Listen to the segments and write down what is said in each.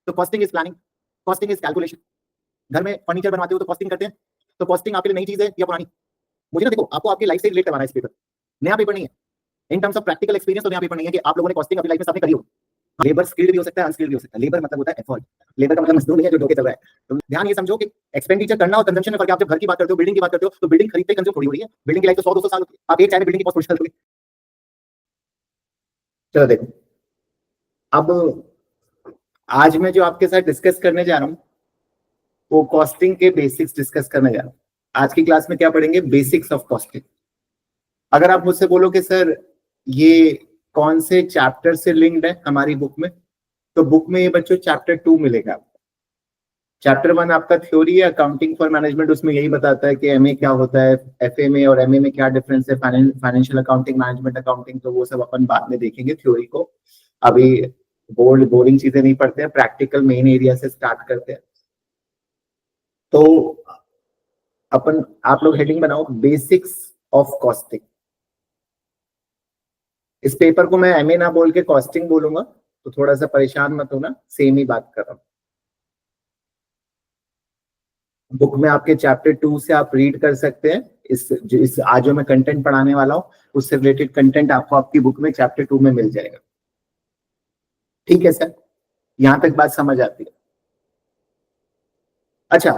तो costing is planning, costing is calculation. घर में फर्नीचर बनवाते हो तो कॉस्टिंग करते हैं, तो कॉस्टिंग आपके लिए नई चीज है या पुरानी? मुझे ना देखो, आपको आपकी लाइफ से रिलेट करवाना है इस पेपर, नया पेपर नहीं है। In terms of practical experience तो नया पेपर नहीं है कि आप लोगों ने कॉस्टिंग अपनी लाइफ में सबने करी हो। लेबर स्किल्ड भी हो सकता है, अनस्किल्ड भी हो सकता है। लेबर मतलब होता है एफर्ट, लेबर का मतलब मजदूर नहीं है जो ढोके चल रहा है। तो ध्यान ये समझो कि एक्सपेंडिचर करना और कंजम्पशन में फर्क है। आप जब घर की बात करते हो, बिल्डिंग की बात करते हो, तो बिल्डिंग खरीदते कंज्यूम थोड़ी हो रही है। बिल्डिंग की लाइफ तो 100-200 साल होती है। आप एक चाय में बिल्डिंग की कॉस्ट कर दोगे। चलो देखो, अब आज मैं जो आपके साथ डिस्कस करने जा रहा हूँ वो कॉस्टिंग के बेसिक्स डिस्कस करने जा रहा हूँ। आज की क्लास में क्या पढ़ेंगे? Basics of costing. अगर आप मुझसे बोलो कि सर ये कौन से चैप्टर से लिंक्ड है हमारी बुक में, तो बुक में ये बच्चों चैप्टर 2 मिलेगा आपको। चैप्टर 1 आपका थ्योरी है, अकाउंटिंग फॉर मैनेजमेंट, उसमें यही बताता है कि एमए क्या होता है, एफए में और एमए में क्या डिफरेंस है, फाइनेंशियल अकाउंटिंग, मैनेजमेंट अकाउंटिंग, तो वो सब अपन बाद में देखेंगे थ्योरी को। अभी बोरिंग चीजें नहीं पढ़ते हैं, प्रैक्टिकल मेन एरिया से स्टार्ट करते हैं। तो अपन, आप लोग हेडिंग बनाओ बेसिक्स ऑफ कॉस्टिंग। इस पेपर को मैं एमए ना बोल के कॉस्टिंग बोलूंगा, तो थोड़ा सा परेशान मत होना, सेम ही बात कर रहा हूं। बुक में आपके चैप्टर 2 से आप रीड कर सकते हैं। इस आज जो मैं कंटेंट पढ़ाने वाला हूं उससे रिलेटेड कंटेंट आपको आपकी बुक में चैप्टर 2 में मिल जाएगा। ठीक है सर, यहां तक बात समझ आती है? अच्छा,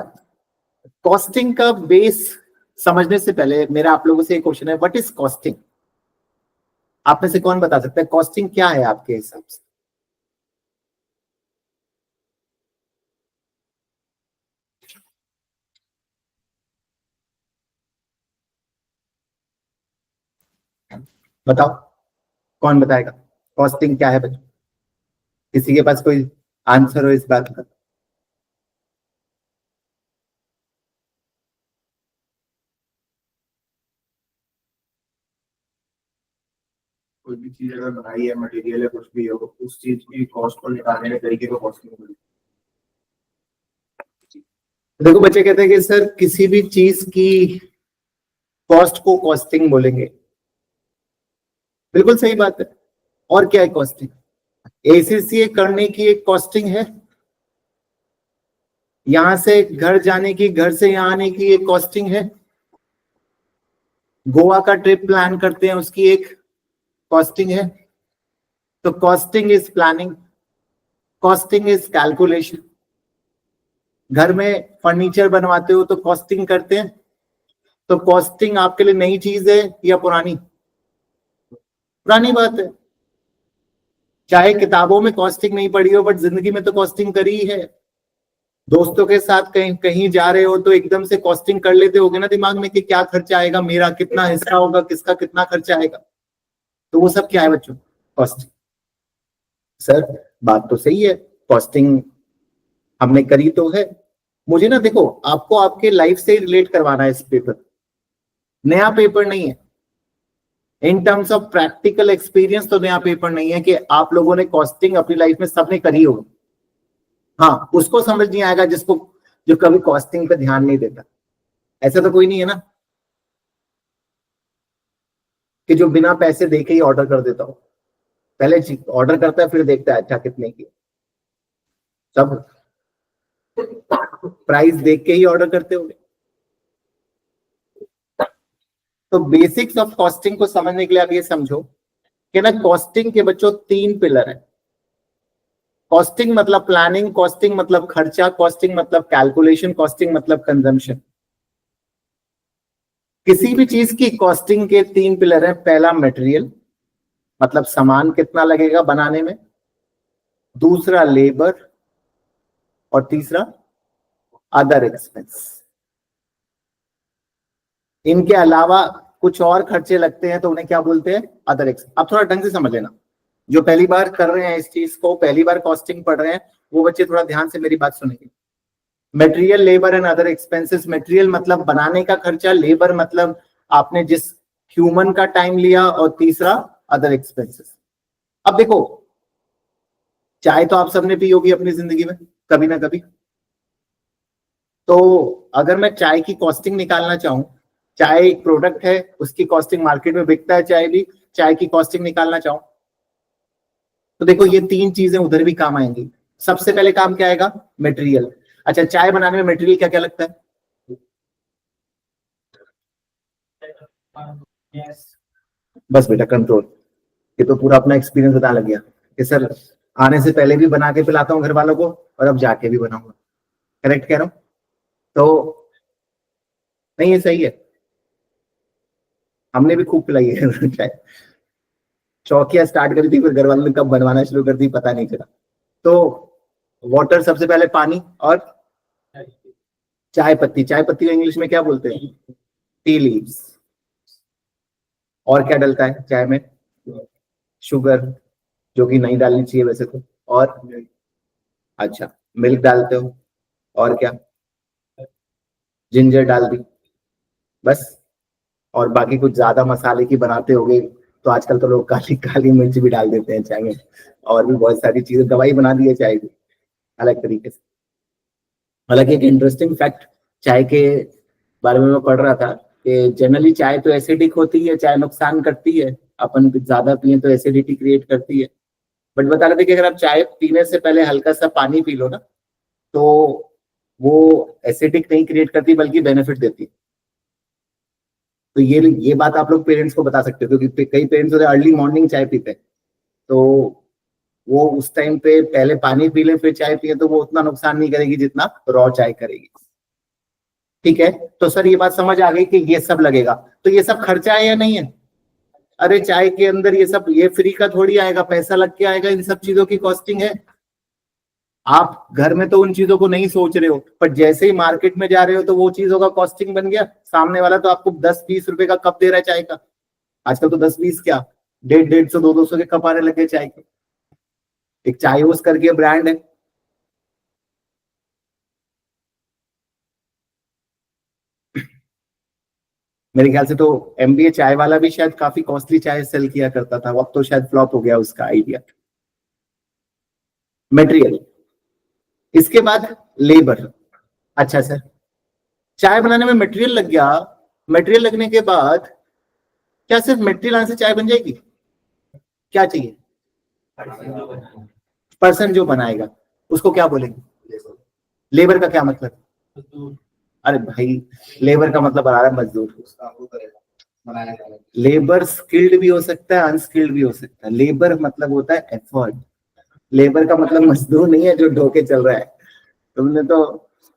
कॉस्टिंग का बेस समझने से पहले मेरा आप लोगों से एक क्वेश्चन है, व्हाट इज कॉस्टिंग? आप में से कौन बता सकता है कॉस्टिंग क्या है आपके हिसाब से? बताओ, कौन बताएगा कॉस्टिंग क्या है बच्चों? किसी के पास कोई आंसर हो इस बात का? कोई भी चीज अगर बनाई है, मटेरियल है, कुछ भी हो, उस चीज की कॉस्ट को निकालने के तरीके को कॉस्टिंग बोलते देखो बच्चे कहते हैं कि सर किसी भी चीज की कॉस्ट को कॉस्टिंग बोलेंगे। बिल्कुल सही बात है। और क्या है कॉस्टिंग? एसीसीए करने की एक कॉस्टिंग है, यहां से घर जाने की, घर से यहां आने की एक कॉस्टिंग है, गोवा का ट्रिप प्लान करते हैं उसकी एक कॉस्टिंग है। तो costing is planning, costing is calculation. घर में फर्नीचर बनवाते हो तो कॉस्टिंग करते हैं, तो कॉस्टिंग आपके लिए नई चीज है या पुरानी? पुरानी बात है। चाहे किताबों में कॉस्टिंग नहीं पढ़ी हो, बट जिंदगी में तो कॉस्टिंग करी है। दोस्तों के साथ कहीं कहीं जा रहे हो तो एकदम से कॉस्टिंग कर लेते होगे ना दिमाग में कि क्या खर्चा आएगा, मेरा कितना हिस्सा होगा, किसका कितना खर्चा आएगा। तो वो सब क्या है बच्चों? कॉस्टिंग। सर बात तो सही है, कॉस्टिंग हमने करी तो है। मुझे ना देखो, आपको आपके लाइफ से रिलेट करवाना है इस पेपर, नया पेपर नहीं है। In terms of practical experience तो नया पेपर नहीं है कि आप लोगों ने कॉस्टिंग अपनी लाइफ में सबने करी होगी। हाँ, उसको समझ नहीं आएगा जिसको, जो कभी कॉस्टिंग पे ध्यान नहीं देता। ऐसा तो कोई नहीं है ना कि जो बिना पैसे देके ही ऑर्डर कर देता हो। पहले ऑर्डर करता है फिर देखता है अच्छा कितने की। सब प्राइस देख के ही ऑर्डर करते होंगे। तो बेसिक्स ऑफ कॉस्टिंग को समझने के लिए आप ये समझो कि ना, कॉस्टिंग के बच्चों 3 पिलर है। कॉस्टिंग मतलब प्लानिंग, कॉस्टिंग मतलब खर्चा, कॉस्टिंग मतलब कैलकुलेशन, कॉस्टिंग मतलब कंजम्पशन। किसी भी चीज की कॉस्टिंग के 3 पिलर है। पहला मटेरियल, मतलब सामान कितना लगेगा बनाने में, दूसरा लेबर, और तीसरा अदर एक्सपेंस। इनके अलावा कुछ और खर्चे लगते हैं तो उन्हें क्या बोलते हैं? Other expense. अब थोड़ा ढंग से समझ लेना, जो पहली बार कर रहे हैं इस चीज को, पहली बार कॉस्टिंग पढ़ रहे हैं, वो बच्चे थोड़ा ध्यान से मेरी बात सुनेंगे। Material, labour and other expenses. Material मतलब बनाने का खर्चा, लेबर मतलब आपने जिस ह्यूमन का टाइम लिया, और तीसरा अदर एक्सपेंसेस। अब देखो, चाय तो आप सबने पी होगी अपनी जिंदगी में कभी ना कभी। तो अगर मैं चाय की कॉस्टिंग निकालना चाहूं, चाय एक प्रोडक्ट है, उसकी कॉस्टिंग मार्केट में बिकता है, चाय भी, चाय की कॉस्टिंग निकालना चाहूं, तो देखो ये 3 चीजें उधर भी काम आएंगी। सबसे पहले काम क्या आएगा? मटेरियल। अच्छा, चाय बनाने में मटेरियल क्या क्या लगता है? बस बेटा कंट्रोल। ये तो पूरा अपना एक्सपीरियंस बता लग गया कि सर आने से पहले भी बना के पिलाता हूँ घर वालों को और अब जाके भी बनाऊंगा। करेक्ट कह रहा हूँ? तो नहीं, ये सही है, हमने भी खूब पिलाई है चाय। चौकिया स्टार्ट करी थी, फिर घर वालों ने कब बनवाना शुरू कर दी पता नहीं चला। तो वाटर सबसे पहले, पानी, और चाय पत्ती। चाय पत्ती को इंग्लिश में क्या बोलते हैं? Tea leaves. और क्या डलता है चाय में? शुगर, जो कि नहीं डालनी चाहिए वैसे तो। और अच्छा, मिल्क डालते हो। और क्या? जिंजर डाल दी, बस। और बाकी कुछ ज्यादा मसाले की बनाते होगे तो आजकल तो लोग काली काली मिर्च भी डाल देते हैं चाय में, और भी बहुत सारी चीजें, दवाई बना दी है चाय की अलग तरीके से। हालांकि एक इंटरेस्टिंग फैक्ट चाय के बारे में मैं पढ़ रहा था कि जनरली चाय तो एसिडिक होती है, चाय नुकसान करती है, अपन ज्यादा पिए तो एसिडिटी क्रिएट करती है। बट बता रहे थे कि अगर आप चाय पीने से पहले हल्का सा पानी पी लो ना, तो वो एसिडिक नहीं क्रिएट करती बल्कि बेनिफिट देती है। तो ये बात आप लोग पेरेंट्स को बता सकते हो, क्योंकि कई पेरेंट्स होते हैं अर्ली मॉर्निंग चाय पीते हैं, तो वो उस टाइम पे पहले पानी पी ले फिर चाय पिए तो वो उतना नुकसान नहीं करेगी जितना रॉ चाय करेगी। ठीक है, तो सर ये बात समझ आ गई कि ये सब लगेगा। तो ये सब खर्चा है या नहीं है? अरे चाय के अंदर ये सब, ये फ्री का थोड़ी आएगा, पैसा लग के आएगा, इन सब चीजों की कॉस्टिंग है। आप घर में तो उन चीजों को नहीं सोच रहे हो, पर जैसे ही मार्केट में जा रहे हो तो वो चीजों का कॉस्टिंग बन गया। सामने वाला तो आपको 10-20 रुपए का कप दे रहा है चाय का। आजकल तो 10-20 क्या, 150, 200 के कप आने लगे चाय के। एक चाय ओस करके ब्रांड है। मेरे ख्याल से तो एमबीए चाय वाला भी शायद काफी कॉस्टली चाय सेल किया करता था, अब तो शायद फ्लॉप हो गया उसका आइडिया। मटेरियल, इसके बाद लेबर। अच्छा सर, चाय बनाने में मटेरियल लग गया, मटेरियल लगने के बाद क्या सिर्फ मटेरियल आने से चाय बन जाएगी? क्या चाहिए? पर्सन जो बनाएगा उसको क्या बोलेंगे? लेबर का क्या मतलब? अरे भाई, लेबर का मतलब आ रहा है मजदूर। लेबर स्किल्ड भी हो सकता है, अनस्किल्ड भी हो सकता है। लेबर मतलब होता है एफर्ट। लेबर का मतलब मजदूर नहीं है जो ढोके चल रहा है। तुमने तो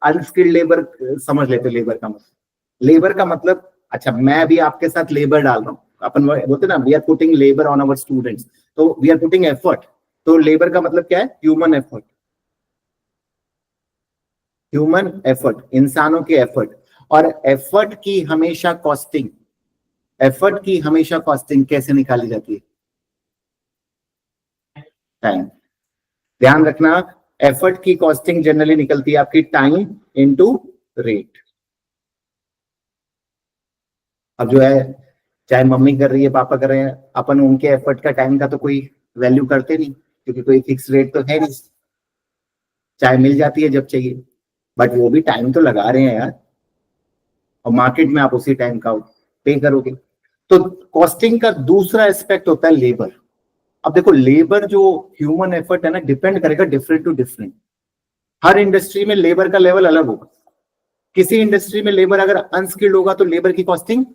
अनस्किल्ड लेबर समझ लेते हो लेबर का मतलब। लेबर का मतलब, अच्छा मैं अभी आपके साथ लेबर डाल रहा हूँ, अपन बोलते ना we are putting labour on our students, तो वी आर पुटिंग एफर्ट। तो लेबर का मतलब क्या है? Human effort. ह्यूमन एफर्ट, इंसानों के एफर्ट। और एफर्ट की हमेशा कॉस्टिंग, एफर्ट की हमेशा कॉस्टिंग कैसे निकाली जाती है? टाइम। ध्यान रखना, एफर्ट की कॉस्टिंग जनरली निकलती है आपकी टाइम इनटू रेट। अब जो है, चाहे मम्मी कर रही है पापा कर रहे हैं, अपन उनके एफर्ट का टाइम का तो कोई वैल्यू करते नहीं, क्योंकि कोई फिक्स रेट तो है नहीं। चाय मिल जाती है जब चाहिए, बट वो भी टाइम तो लगा रहे हैं यार, और मार्केट में आप उसी टाइम का पे करोगे। तो कॉस्टिंग का दूसरा एस्पेक्ट होता है लेबर। अब देखो, लेबर जो ह्यूमन एफर्ट है ना, डिपेंड करेगा डिफरेंट टू डिफरेंट। हर इंडस्ट्री में लेबर का लेवल अलग होगा। किसी इंडस्ट्री में लेबर अगर अनस्किल्ड होगा तो लेबर की कॉस्टिंग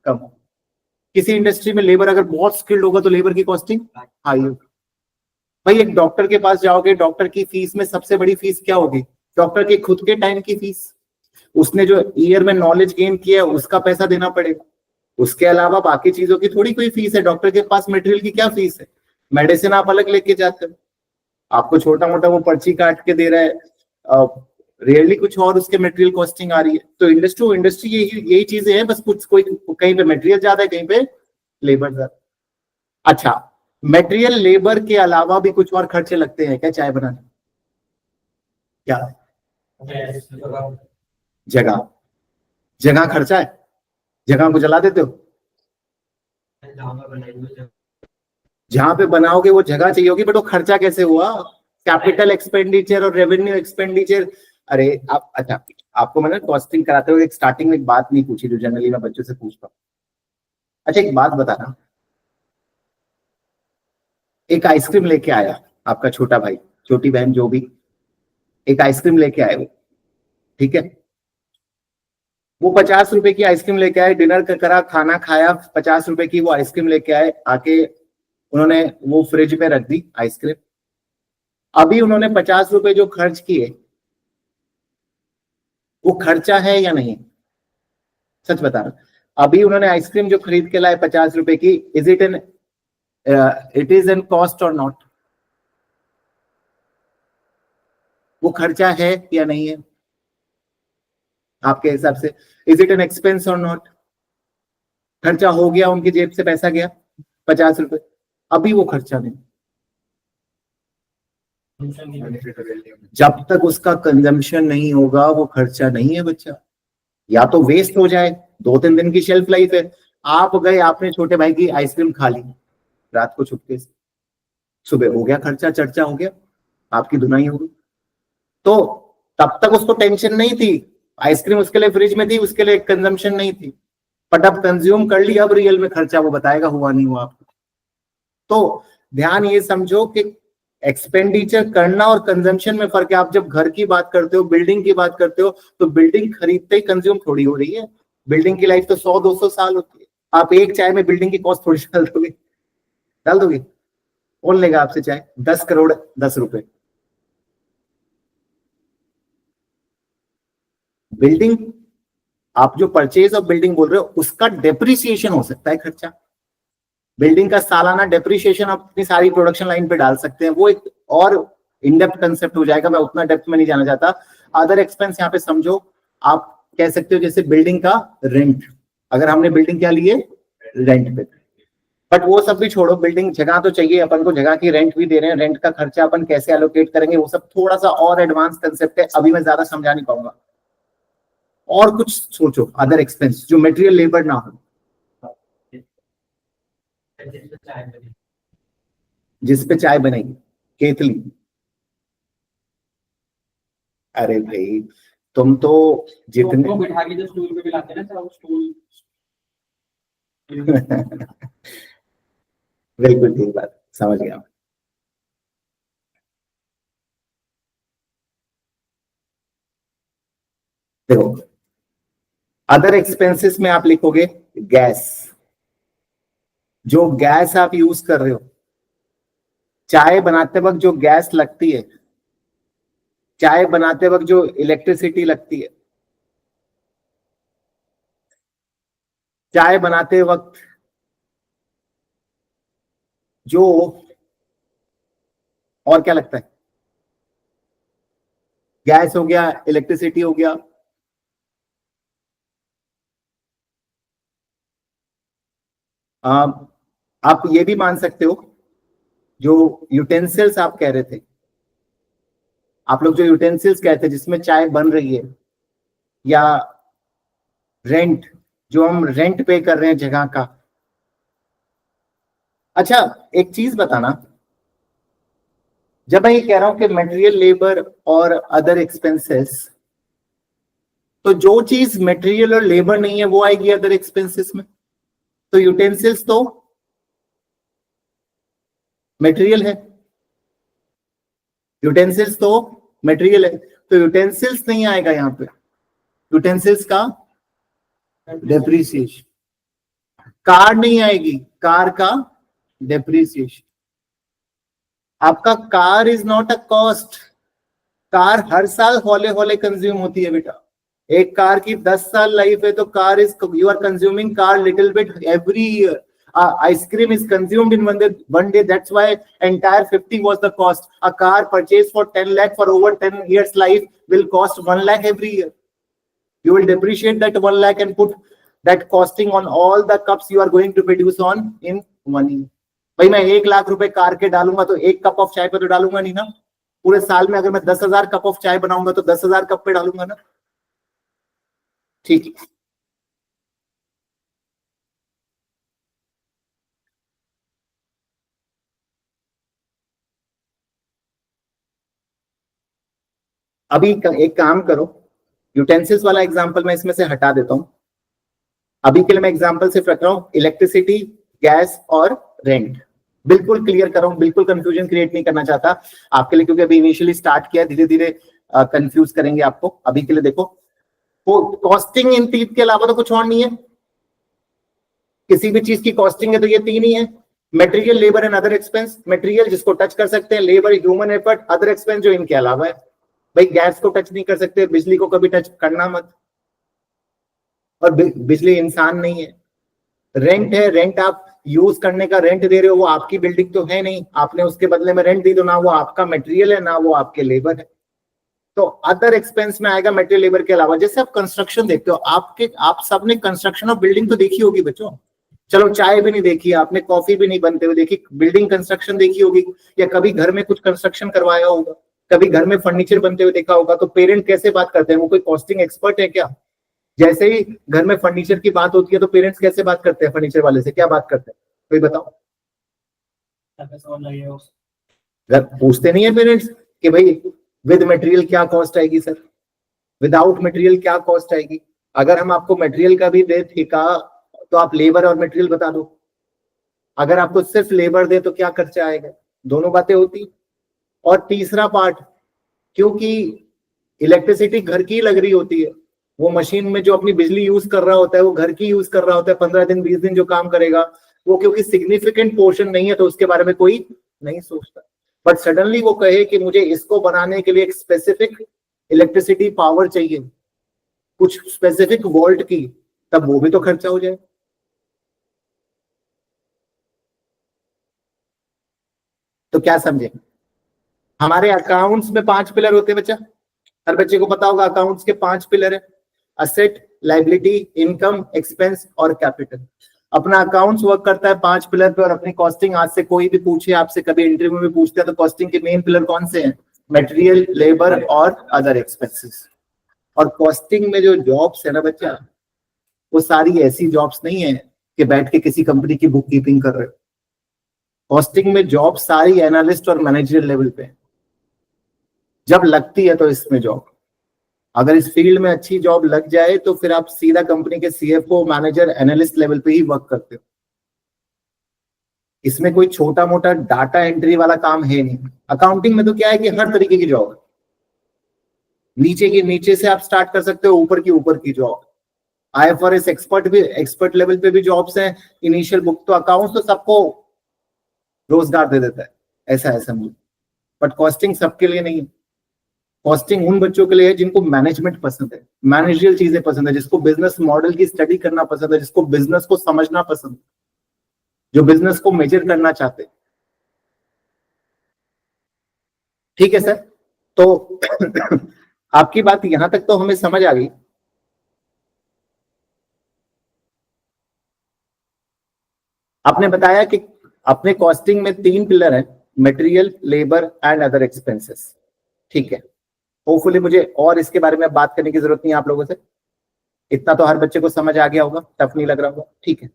कम होगी। किसी इंडस्ट्री में लेबर अगर बहुत स्किल्ड होगा तो लेबर की कॉस्टिंग हाई होगी। भाई एक डॉक्टर के पास जाओगे, डॉक्टर की फीस में सबसे बड़ी फीस क्या होगी? डॉक्टर के खुद के टाइम की फीस। उसने जो ईयर में नॉलेज गेन किया है उसका पैसा देना पड़ेगा। उसके अलावा बाकी चीजों की थोड़ी कोई फीस है। डॉक्टर के पास मटेरियल की क्या फीस है? मेडिसिन आप अलग लेके जाते हो, आपको छोटा मोटा वो पर्ची काट के दे रहा है, रियरली कुछ और उसके मटेरियल कॉस्टिंग आ रही है। तो इंडस्ट्री इंडस्ट्री यही चीजें हैं, बस कुछ कोई कहीं पे मटेरियल ज्यादा है, कहीं पे लेबर ज्यादा। अच्छा, मटेरियल लेबर के अलावा भी कुछ और खर्चे लगते हैं क्या चाय बनाने? क्या? जगह। जगह खर्चा है? जगह को जला देते हो? जहां पे बनाओगे वो जगह चाहिए होगी, बट वो खर्चा कैसे हुआ? कैपिटल एक्सपेंडिचर और रेवेन्यू एक्सपेंडिचर। अरे आप, अच्छा आपको मैंने कॉस्टिंग कराते हुए एक स्टार्टिंग में एक बात नहीं पूछी जो जनरली मैं बच्चों से पूछता हूँ। अच्छा एक बात बताना, एक आइसक्रीम लेके आया आपका छोटा भाई, छोटी बहन जो भी, एक आइसक्रीम लेके आए वो, ठीक है, वो 50 रुपए की आइसक्रीम लेके आए, डिनर करा, खाना खाया, 50 रुपए की वो आइसक्रीम लेके आए, आके उन्होंने वो फ्रिज पे रख दी आइसक्रीम। अभी उन्होंने 50 रुपए जो खर्च किए वो खर्चा है या नहीं? सच बता रहा, अभी उन्होंने आइसक्रीम जो खरीद के लाए 50 रुपए की, is it an it is an cost or not? वो खर्चा है या नहीं है आपके हिसाब से? Is it an expense or not? खर्चा हो गया, उनकी जेब से पैसा गया 50 रुपए, अभी वो खर्चा नहीं। जब तक उसका कंजम्पशन नहीं होगा वो खर्चा नहीं है बच्चा। या तो वेस्ट हो जाए, 2-3 दिन की शेल्फ लाइफ है, आप गए, आपने छोटे भाई की आइसक्रीम खा ली रात को छुपके से, सुबह हो गया खर्चा, चर्चा हो गया, आपकी धुनाई हो गई। तो तब तक उसको टेंशन नहीं थी, आइसक्रीम उसके लिए फ्रिज में थी, उसके लिए कंजम्पशन नहीं थी, बट अब कंज्यूम कर ली, अब रियल में खर्चा वो बताएगा हुआ नहीं हुआ आपको। तो ध्यान ये समझो कि एक्सपेंडिचर करना और कंजम्पशन में फर्क है। आप जब घर की बात करते हो, बिल्डिंग की बात करते हो, तो बिल्डिंग खरीदते ही कंज्यूम थोड़ी हो रही है। बिल्डिंग की लाइफ तो 100-200 साल होती है। आप एक चाय में बिल्डिंग की कॉस्ट थोड़ी डाल दोगे? कौन लेगा आपसे चाय? 10 करोड़ 10 रुपए। बिल्डिंग, आप जो परचेज ऑफ बिल्डिंग बोल रहे हो, उसका डेप्रिसिएशन हो सकता है खर्चा। बिल्डिंग का सालाना डेप्रिसिएशन आप अपनी सारी प्रोडक्शन लाइन पे डाल सकते हैं, वो एक और इनडेप्थ कंसेप्ट हो जाएगा, मैं उतना डेप्थ में नहीं जाना चाहता। अदर एक्सपेंस यहाँ पे समझो, आप कह सकते हो जैसे बिल्डिंग का रेंट, अगर हमने बिल्डिंग क्या लिए रेंट पे, बट वो सब भी छोड़ो, बिल्डिंग जगह तो चाहिए अपन को, जगह की रेंट भी दे रहे हैं, रेंट का खर्चा अपन कैसे एलोकेट करेंगे, वो सब थोड़ा सा और एडवांस कंसेप्ट है, अभी मैं ज्यादा समझा नहीं पाऊंगा। और कुछ सोचो अदर एक्सपेंस जो मटेरियल लेबर ना हो, जिसपे चाय बनेगी, केतली। अरे भाई तुम तो जितने बिठा के जो स्टूल पे भी लाते हैं ना, वो स्टूल बिल्कुल ठीक बात, समझ गया। देखो अदर एक्सपेंसेस में आप लिखोगे गैस, जो गैस आप यूज कर रहे हो, चाय बनाते वक्त जो गैस लगती है, चाय बनाते वक्त जो इलेक्ट्रिसिटी लगती है, चाय बनाते वक्त जो और क्या लगता है, गैस हो गया, इलेक्ट्रिसिटी हो गया, आप ये भी मान सकते हो जो यूटेंसिल्स आप कह रहे थे, आप लोग जो यूटेंसिल्स कहते हैं जिसमें चाय बन रही है, या रेंट, जो हम रेंट पे कर रहे हैं जगह का। अच्छा एक चीज बताना, जब मैं ये कह रहा हूं कि मटेरियल लेबर और अदर एक्सपेंसेस, तो जो चीज मटेरियल और लेबर नहीं है वो आएगी अदर एक्सपेंसेस में, तो यूटेंसिल्स तो मटेरियल है, यूटेंसिल्स तो मटेरियल है, तो यूटेंसिल्स नहीं आएगा यहां पे, यूटेंसिल्स का डेप्रिसिएशन। कार नहीं आएगी, कार का डेप्रिसिएशन। आपका car is not a cost, car हर साल हौले हौले कंज्यूम होती है बेटा, एक कार की 10 साल लाइफ है, तो car is, you are consuming car little bit every year. Ice cream is consumed in one day. That's why entire 50 was the cost. A car purchased for 10 lakh for over 10 years life will cost 1 lakh every year. You will depreciate that 1 lakh and put that costing on all the cups you are going to produce on in 1 year. भाई मैं 1 लाख रुपए car के डालूंगा तो एक cup of चाय पे तो डालूंगा नहीं ना। पूरे साल में अगर मैं 10,000 कप ऑफ चाय बनाऊंगा तो 10,000 कप पे डालूंगा ना। ठीक है, अभी एक काम करो, यूटेंसिल्स वाला एग्जांपल मैं इसमें से हटा देता हूं, अभी के लिए मैं एग्जांपल सिर्फ रख रहा हूं इलेक्ट्रिसिटी, गैस और रेंट, बिल्कुल क्लियर कर रहा हूँ, बिल्कुल कंफ्यूजन क्रिएट नहीं करना चाहता आपके लिए, क्योंकि अभी इनिशियली स्टार्ट किया, धीरे धीरे कंफ्यूज करेंगे आपको। अभी के लिए देखो, वो कॉस्टिंग इन तीन के अलावा तो कुछ और नहीं है। किसी भी चीज की कॉस्टिंग है तो ये तीन ही है, material, labour and other expense. Material जिसको टच कर सकते हैं, labour, human effort, other expense जो इनके अलावा है। भाई गैस को टच नहीं कर सकते, बिजली को कभी टच करना मत, और बिजली इंसान नहीं है। रेंट है, रेंट आप यूज करने का रेंट दे रहे हो, वो आपकी बिल्डिंग तो है नहीं, आपने उसके बदले में रेंट दी, तो ना वो आपका मटेरियल है ना वो आपके लेबर है। तो अदर एक्सपेंस में आएगा मटेरियल लेबर के अलावा। जैसे आप कंस्ट्रक्शन देखते हो, आप सबने कंस्ट्रक्शन ऑफ बिल्डिंग तो देखी होगी बच्चों। चलो चाय भी नहीं देखी आपने, कॉफी भी नहीं बनते हुए देखी, बिल्डिंग कंस्ट्रक्शन देखी होगी, या कभी घर में कुछ कंस्ट्रक्शन करवाया होगा, कभी घर में फर्नीचर बनते हुए देखा होगा। तो पेरेंट कैसे बात करते हैं, वो कोई कॉस्टिंग एक्सपर्ट है क्या? जैसे ही घर में फर्नीचर की बात होती है तो पेरेंट्स कैसे बात करते हैं फर्नीचर वाले से, क्या बात करते हैं, कोई बताओ? घर पूछते नहीं है पेरेंट्स कि भाई विद मटेरियल क्या कॉस्ट आएगी सर, विदाउट मटेरियल क्या कॉस्ट आएगी। अगर हम आपको मटेरियल का भी दे ठेका तो आप लेबर और मटेरियल बता दो, अगर आपको सिर्फ लेबर दे तो क्या खर्चा आएगा, दोनों बातें होती। और तीसरा पार्ट, क्योंकि इलेक्ट्रिसिटी घर की लग रही होती है, वो मशीन में जो अपनी बिजली यूज कर रहा होता है वो घर की यूज कर रहा होता है, 15 दिन 20 दिन जो काम करेगा वो, क्योंकि सिग्निफिकेंट पोर्शन नहीं है तो उसके बारे में कोई नहीं सोचता। बट सडनली वो कहे कि मुझे इसको बनाने के लिए एक स्पेसिफिक इलेक्ट्रिसिटी पावर चाहिए, कुछ स्पेसिफिक वोल्ट की, तब वो भी तो खर्चा हो जाए। तो क्या समझे, हमारे अकाउंट्स में 5 पिलर होते हैं बच्चा, हर बच्चे को पता होगा अकाउंट्स के 5 पिलर है, असेट, लायबिलिटी, इनकम, एक्सपेंस और कैपिटल। अपना अकाउंट्स वर्क करता है 5 पिलर पे, और अपनी कॉस्टिंग आज से कोई भी पूछे आपसे, कभी इंटरव्यू में पूछते हैं तो कॉस्टिंग के मेन पिलर कौन से हैं? मटेरियल, लेबर और अदर एक्सपेंसेस। और कॉस्टिंग में जो जॉब्स है ना बच्चा, वो सारी ऐसी जॉब्स नहीं है कि बैठ के किसी कंपनी की बुक कीपिंग कर रहे हो। कॉस्टिंग में जॉब सारी एनालिस्ट और मैनेजरियल लेवल पे, जब लगती है तो इसमें जॉब, अगर इस फील्ड में अच्छी जॉब लग जाए तो फिर आप सीधा कंपनी के सीएफओ, मैनेजर, एनालिस्ट लेवल पे ही वर्क करते हो। इसमें कोई छोटा मोटा डाटा एंट्री वाला काम है नहीं। अकाउंटिंग में तो क्या है कि हर तरीके की जॉब है, नीचे की नीचे से आप स्टार्ट कर सकते हो, ऊपर की जॉब। आईएफआरएस एक्सपर्ट भी, एक्सपर्ट लेवल पे भी जॉब्स हैं। इनिशियल बुक तो अकाउंट्स तो सबको रोजगार दे देता है, ऐसा है समझो। बट कॉस्टिंग सबके लिए नहीं है। कॉस्टिंग उन बच्चों के लिए है जिनको मैनेजमेंट पसंद है, मैनेजरियल चीजें पसंद है, जिसको बिजनेस मॉडल की स्टडी करना पसंद है, जिसको बिजनेस को समझना पसंद है, जो बिजनेस को मेजर करना चाहते हैं। ठीक है सर, तो आपकी बात यहां तक तो हमें समझ आ गई। आपने बताया कि अपने कॉस्टिंग में 3 पिलर है, material, labour and other expenses. ठीक है, होपफुली मुझे और इसके बारे में बात करने की जरूरत नहीं है आप लोगों से, इतना तो हर बच्चे को समझ आ गया होगा, टफ नहीं लग रहा होगा। ठीक है,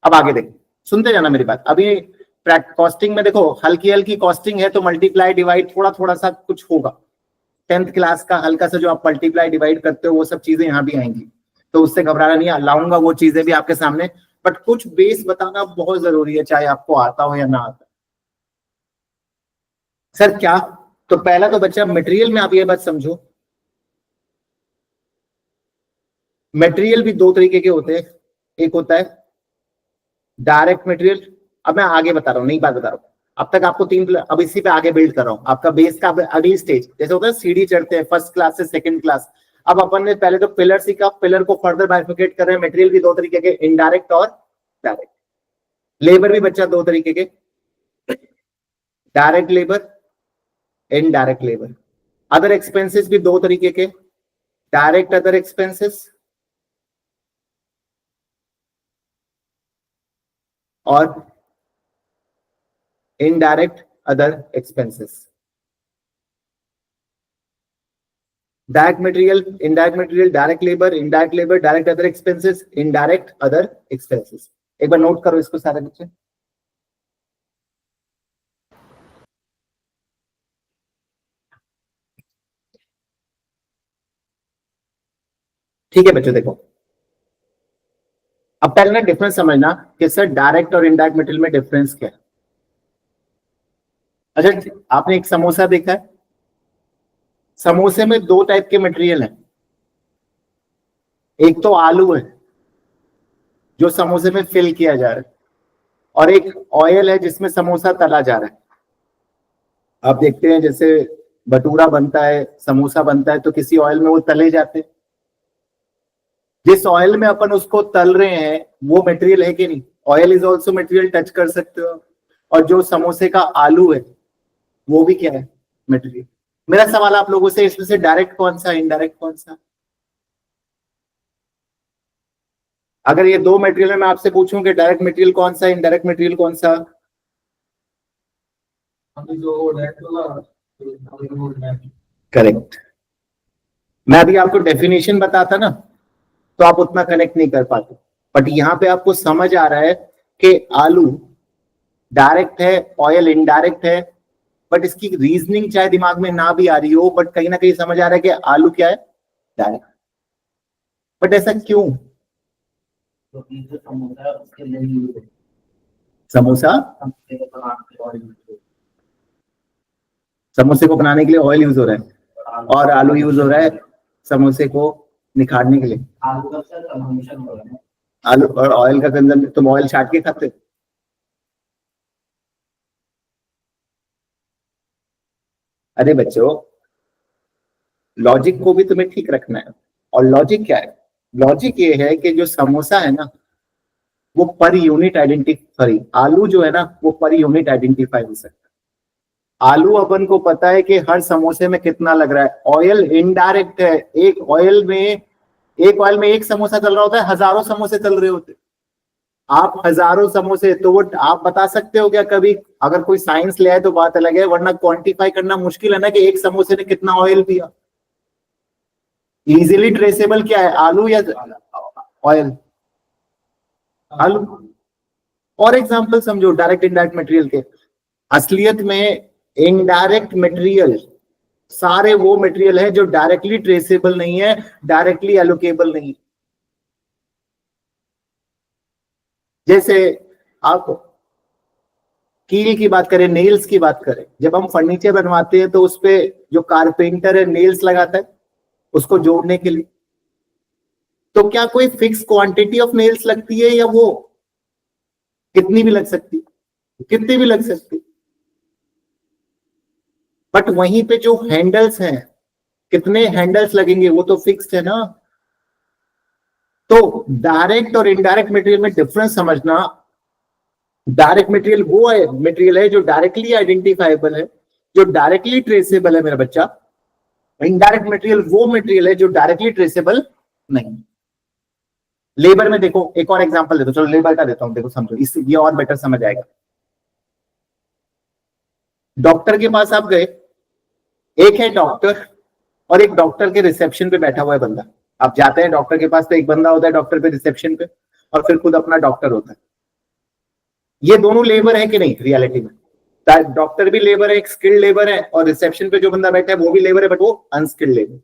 अब आगे देखो, सुनते जाना मेरी बात। अभी कॉस्टिंग में देखो, हल्की हल्की कॉस्टिंग है तो मल्टीप्लाई डिवाइड थोड़ा थोड़ा सा कुछ होगा। 10th क्लास का हल्का सा जो आप मल्टीप्लाई डिवाइड करते हो वो सब चीजें यहाँ भी आएंगी, तो उससे घबराना नहीं, लाऊंगा वो चीजें भी आपके सामने। बट कुछ बेस बताना बहुत जरूरी है, चाहे आपको आता हो या ना आता। सर क्या, तो पहला तो बच्चा मटेरियल में आप ये बात समझो, मटेरियल भी 2 तरीके के होते हैं। एक होता है डायरेक्ट मटेरियल, अब मैं आगे बता रहा हूँ, नई बात बता रहा हूँ। अब तक आपको 3, अब इसी पे आगे बिल्ड कर रहा हूँ आपका बेस का अगली स्टेज। जैसे होता है सीढ़ी चढ़ते हैं फर्स्ट क्लास से सेकंड क्लास, अब अपन ने पहले तो पिलर सीखा, पिलर को फर्दर बाइफिकेट कर रहे हैं। मटेरियल भी 2 तरीके के, इनडायरेक्ट और डायरेक्ट। लेबर भी बच्चा 2 तरीके के, direct labour, indirect labour. Other expenses भी 2 तरीके के, डायरेक्ट अदर एक्सपेंसेस और indirect other expenses. Direct material, indirect material, direct labour, indirect labour, direct other expenses, indirect other expenses. एक बार नोट करो इसको सारे बच्चे। ठीक है बच्चों, देखो अब पहले ना डिफरेंस समझना कि सर डायरेक्ट और इनडायरेक्ट मटेरियल में डिफरेंस क्या है। अच्छा, आपने एक समोसा देखा है? समोसे में दो टाइप के मटेरियल है। एक तो आलू है जो समोसे में फिल किया जा रहा है, और एक ऑयल है जिसमें समोसा तला जा रहा है। आप देखते हैं जैसे भटूरा बनता है, समोसा बनता है, तो किसी ऑयल में वो तले जाते हैं। जिस ऑयल में अपन उसको तल रहे हैं वो मटेरियल है कि नहीं? Oil is also material, touch कर सकते हो। और जो समोसे का आलू है वो भी क्या है? मटेरियल। मेरा सवाल आप लोगों से, इसमें से डायरेक्ट कौन सा, इनडायरेक्ट कौन सा? अगर ये दो मटेरियल है, मैं आपसे पूछूं कि डायरेक्ट मटेरियल कौन सा, इनडायरेक्ट मटेरियल कौन सा? अभी जो डायरेक्ट होगा करेक्ट। मैं अभी आपको डेफिनेशन बताता ना तो आप उतना कनेक्ट नहीं कर पाते, बट यहां पे आपको समझ आ रहा है कि आलू डायरेक्ट है, ऑयल इनडायरेक्ट है। बट इसकी रीजनिंग चाहे दिमाग में ना भी आ रही हो, बट कहीं ना कहीं समझ आ रहा है कि आलू क्या है? डायरेक्ट। बट ऐसा क्यों? समोसा समोसे को बनाने के लिए ऑयल यूज हो रहा है, और आलू यूज हो रहा है समोसे को निखारने के लिए। आलू और ऑयल का कंजन, तुम ऑयल छाट के खाते हो? अरे बच्चों, लॉजिक को भी तुम्हें ठीक रखना है। और लॉजिक क्या है? लॉजिक ये है कि जो समोसा है ना वो पर यूनिट आइडेंटिफाई, आलू जो है ना वो पर यूनिट आइडेंटिफाई हो सकता है। आलू अपन को पता है कि हर समोसे में कितना लग रहा है। ऑयल इनडायरेक्ट है। एक ऑयल में एक समोसा चल रहा होता है, हजारों समोसे चल रहे होते। आप हजारों समोसे, तो वो आप बता सकते हो क्या कभी? अगर कोई साइंस ले आए तो बात अलग है, वरना क्वांटिफाई करना मुश्किल है ना कि एक समोसे ने कितना ऑयल पिया। इजीली ट्रेसेबल क्या है, आलू या ऑयल? आलू। और एग्जांपल समझो डायरेक्ट इनडायरेक्ट मटेरियल के। असलियत में इनडायरेक्ट मटेरियल सारे वो मटेरियल है जो डायरेक्टली ट्रेसेबल नहीं है, डायरेक्टली एलोकेबल नहीं। जैसे आप कील की बात करें, नेल्स की बात करें, जब हम फर्नीचर बनवाते हैं तो उस पे जो कारपेंटर है नेल्स लगाता है उसको जोड़ने के लिए। तो क्या कोई फिक्स क्वांटिटी ऑफ नेल्स लगती है, या वो कितनी भी लग सकती? कितनी भी लग सकती। बट वहीं पे जो हैंडल्स हैं, कितने हैंडल्स लगेंगे वो तो फिक्स्ड है ना। तो डायरेक्ट और इनडायरेक्ट मटेरियल में डिफरेंस समझना। डायरेक्ट मटेरियल वो है, मटेरियल है जो डायरेक्टली आइडेंटिफाइबल है, जो डायरेक्टली ट्रेसेबल है मेरा बच्चा। इनडायरेक्ट मटेरियल वो मटेरियल है जो डायरेक्टली ट्रेसेबल नहीं। लेबर में देखो, एक और एग्जांपल देता हूं, चलो लेबर का देता हूं, देखो समझो, इससे ये और बेटर समझ आएगा। डॉक्टर के पास आप गए, एक है डॉक्टर और एक डॉक्टर के रिसेप्शन पे बैठा हुआ है बंदा। आप जाते हैं डॉक्टर के पास तो एक बंदा होता है डॉक्टर पे रिसेप्शन पे, और फिर खुद अपना डॉक्टर होता है। ये दोनों लेबर है कि नहीं रियलिटी में? डॉक्टर भी लेबर है, एक स्किल्ड लेबर है, और रिसेप्शन पे जो बंदा बैठा है वो भी लेबर है, बट वो अनस्किल्ड लेबर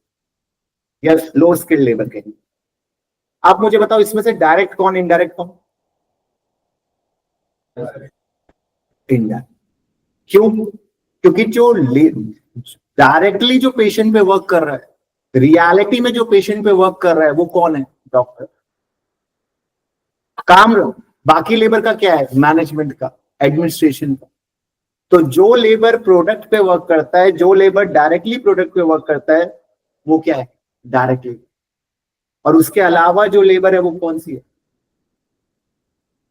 या लो स्किल्ड लेबर कहेंगे। आप मुझे बताओ इसमें से डायरेक्ट कौन, इनडायरेक्ट कौन? इनडायरेक्ट। क्यों? क्योंकि जो डायरेक्टली जो पेशेंट पे वर्क कर रहा है, रियलिटी में जो पेशेंट पे वर्क कर रहा है वो कौन है? डॉक्टर। काम बाकी लेबर का क्या है? मैनेजमेंट का, एडमिनिस्ट्रेशन का। तो जो लेबर प्रोडक्ट पे वर्क करता है, जो लेबर डायरेक्टली प्रोडक्ट पे वर्क करता है वो क्या है? डायरेक्टली। और उसके अलावा जो लेबर है वो कौन सी है?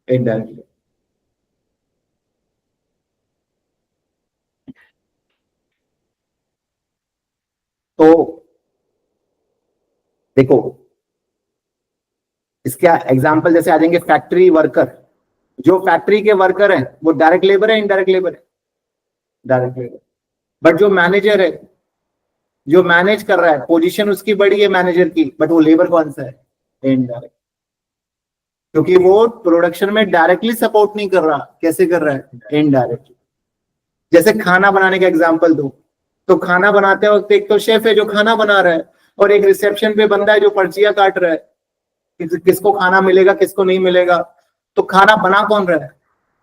इनडायरेक्टली। तो देखो इसके एग्जांपल जैसे आ जाएंगे, फैक्ट्री वर्कर। जो फैक्ट्री के वर्कर हैं वो डायरेक्ट लेबर है, इनडायरेक्ट लेबर है? Direct labour. बट जो मैनेजर है, जो मैनेज कर रहा है, पोजीशन उसकी बड़ी है मैनेजर की, बट वो लेबर कौन सा है? इनडायरेक्ट। क्योंकि वो प्रोडक्शन में डायरेक्टली सपोर्ट नहीं कर रहा। कैसे कर रहा है? इनडायरेक्टली। जैसे खाना बनाने का एग्जांपल दो, तो खाना बनाते वक्त एक तो शेफ है जो खाना बना रहा है, और एक रिसेप्शन पे बंदा है जो पर्चियां काट रहा है किसको खाना मिलेगा किसको नहीं मिलेगा। तो खाना बना कौन रहा है?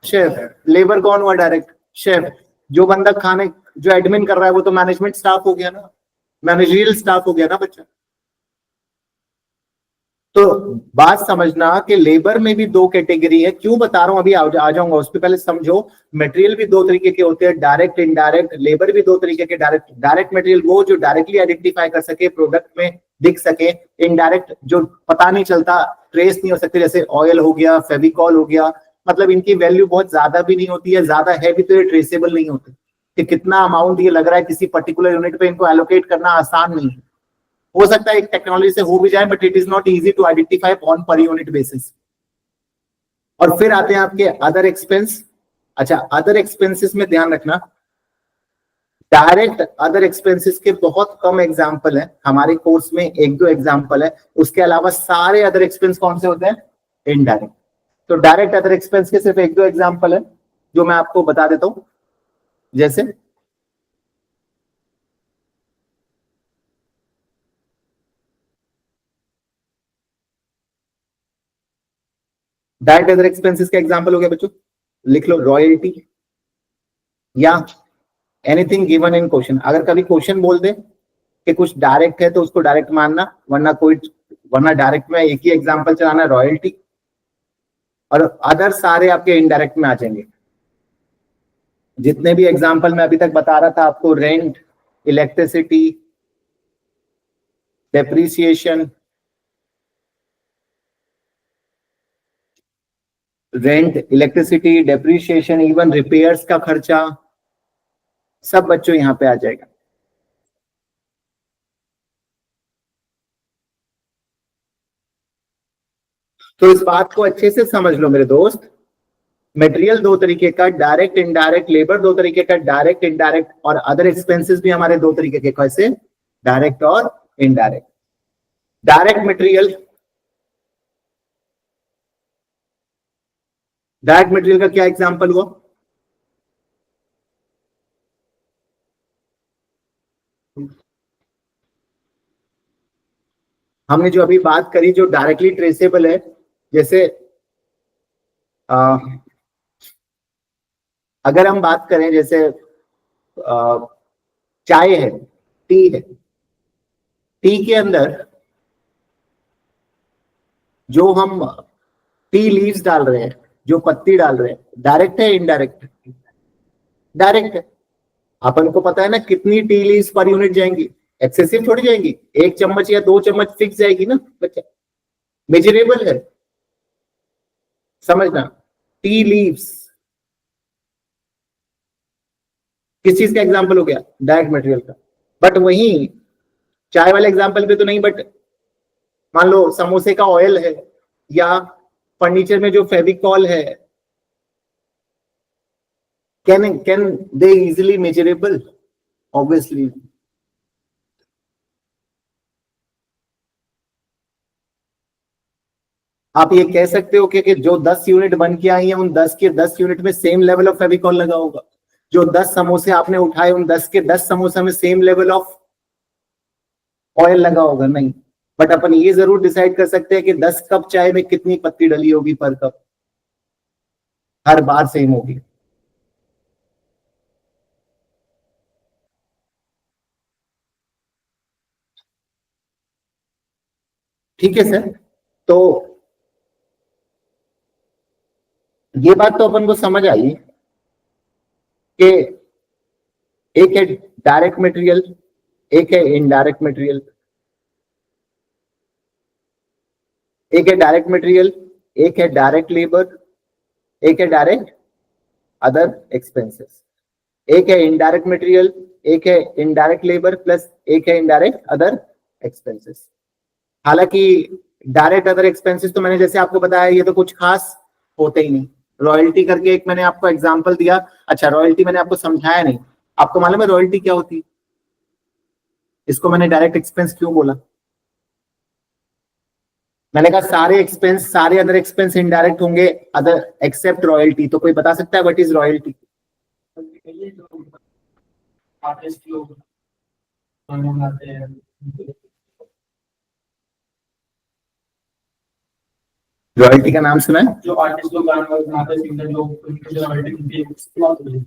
शेफ। लेबर कौन हुआ? Direct chef. जो बंदा खाने जो एडमिन कर रहा है वो तो मैनेजमेंट स्टाफ हो गया ना, मैनेजरियल स्टाफ हो गया ना बच्चा। तो बात समझना कि लेबर में भी दो कैटेगरी है। क्यों बता रहा हूं, अभी आ जाऊंगा उस पर, पहले समझो। मटेरियल भी दो तरीके के होते हैं, डायरेक्ट इनडायरेक्ट। लेबर भी दो तरीके के, डायरेक्ट मटेरियल वो जो डायरेक्टली आइडेंटिफाई कर सके, प्रोडक्ट में दिख सके। इनडायरेक्ट जो पता नहीं चलता, ट्रेस नहीं हो सकते, जैसे ऑयल हो गया, फेविकॉल हो गया। मतलब इनकी वैल्यू बहुत ज्यादा भी नहीं होती है, ज्यादा है भी तो ये ट्रेसेबल नहीं होते कि कितना अमाउंट ये लग रहा है किसी पर्टिकुलर यूनिट पे, इनको एलोकेट करना आसान नहीं है। हो सकता है एक टेक्नोलॉजी से हो भी जाए, but it is not easy to identify on per unit basis. और फिर आते हैं आपके अदर एक्सपेंस। अच्छा, अदर एक्सपेंसेस में ध्यान रखना, डायरेक्ट अदर एक्सपेंसेस के बहुत कम एग्जांपल हैं हमारे कोर्स में, एक दो एग्जांपल है। उसके अलावा सारे अदर एक्सपेंस कौन से होते हैं? इनडायरेक्ट। तो डायरेक्ट अदर एक्सपेंस के सिर्फ एक दो एग्जांपल है जो मैं आपको बता देता हूं। जैसे डायरेक्ट अदर एक्सपेंसेस का एग्जांपल हो गया बच्चों, लिख लो रॉयल्टी या एनीथिंग गिवन इन क्वेश्चन। अगर कभी क्वेश्चन बोल दे कि कुछ डायरेक्ट है तो उसको डायरेक्ट मानना, वरना डायरेक्ट में एक ही एग्जांपल चलाना, रॉयल्टी। और अदर सारे आपके इनडायरेक्ट में आ जाएंगे। जितने भी एग्जांपल मैं अभी तक बता रहा था आपको, rent, electricity, depreciation, rent, electricity, depreciation, even repairs का खर्चा, सब बच्चों यहां पे आ जाएगा। तो इस बात को अच्छे से समझ लो मेरे दोस्त, मटेरियल दो तरीके का, डायरेक्ट इनडायरेक्ट। लेबर दो तरीके का, डायरेक्ट इनडायरेक्ट। और अदर एक्सपेंसेस भी हमारे दो तरीके के, कैसे? डायरेक्ट और indirect. Direct material, direct material का क्या एग्जांपल हुआ? हमने जो अभी बात करी जो डायरेक्टली ट्रेसेबल है, जैसे अगर हम बात करें, जैसे चाय है, टी है, टी के अंदर जो हम टी लीव्स डाल रहे हैं, जो पत्ती डाल रहे हैं, डायरेक्ट है इनडायरेक्ट? डायरेक्ट है। अपन को पता है ना कितनी टी लीव्स पर यूनिट जाएंगी, एक्सेसिव थोड़ी जाएंगी, एक चम्मच या दो चम्मच फिक्स जाएगी ना बच्चा, मेजरेबल है। समझना, टी लीव्स किस चीज का एग्जाम्पल हो गया? डायरेक्ट मटेरियल का। बट वही चाय वाले एग्जाम्पल पे तो नहीं, बट मान लो समोसे का ऑयल है, या फर्नीचर में जो फेविकॉल है, can they easily measurable? Obviously. आप ये कह सकते हो कि जो 10 यूनिट बन के आई है, उन 10 के 10 यूनिट में सेम लेवल ऑफ फेविकॉल लगा होगा? जो 10 समोसे आपने उठाए, उन 10 के 10 समोसे में सेम लेवल ऑफ ऑयल लगा होगा? नहीं। बट अपन ये जरूर डिसाइड कर सकते हैं कि 10 कप चाय में कितनी पत्ती डली होगी पर कप, हर बार सेम होगी। ठीक है सर, तो ये बात तो अपन को समझ आई कि एक है डायरेक्ट मटेरियल, एक है इनडायरेक्ट मटेरियल। एक है डायरेक्ट मटेरियल, एक है डायरेक्ट लेबर, एक है डायरेक्ट अदर एक्सपेंसेस। एक है इनडायरेक्ट मटेरियल, एक है इनडायरेक्ट लेबर, प्लस एक है इनडायरेक्ट अदर एक्सपेंसेस। हालांकि डायरेक्ट अदर एक्सपेंसेस तो मैंने जैसे आपको बताया, ये तो कुछ खास होते ही नहीं। रॉयल्टी करके एक मैंने आपको एग्जांपल दिया। अच्छा, रॉयल्टी मैंने आपको समझाया नहीं। आपको मालूम है रॉयल्टी क्या होती है? इसको मैंने डायरेक्ट एक्सपेंस क्यों बोला? मैंने कहा सारे एक्सपेंस, सारे अदर एक्सपेंस इनडायरेक्ट होंगे, अदर एक्सेप्ट रॉयल्टी। तो कोई बता सकता है व्हाट इज रॉयल्टी? ये जो आर्टिस्ट लोग गाने बनाते हैं, रॉयल्टी का नाम सुना है? जो आर्टिस्ट लोग गाने बनाते हैं, सिंगर लोग, उनकी जो रॉयल्टी मिलती है,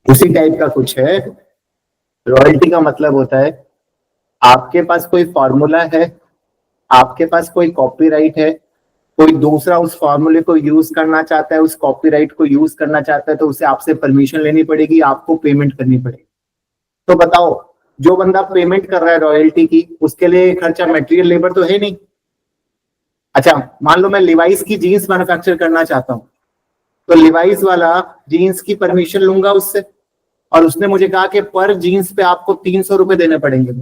उसी टाइप का कुछ है। रॉयल्टी का मतलब होता है आपके पास कोई फॉर्मूला है, आपके पास कोई कॉपीराइट है, कोई दूसरा उस फॉर्मूले को यूज करना चाहता है, उस कॉपीराइट को यूज करना चाहता है, तो उसे आपसे परमिशन लेनी पड़ेगी, आपको पेमेंट करनी पड़ेगी। तो बताओ, जो बंदा पेमेंट कर रहा है रॉयल्टी की, उसके लिए खर्चा मटेरियल लेबर तो है नहीं। अच्छा, मान लो मैं लिवाइस की जीन्स मैन्युफैक्चर करना चाहता हूं, तो लिवाइस वाला जीन्स की परमिशन लूंगा उससे, और उसने मुझे कहा कि पर जीन्स पे आपको 300 रुपए देने पड़ेंगे,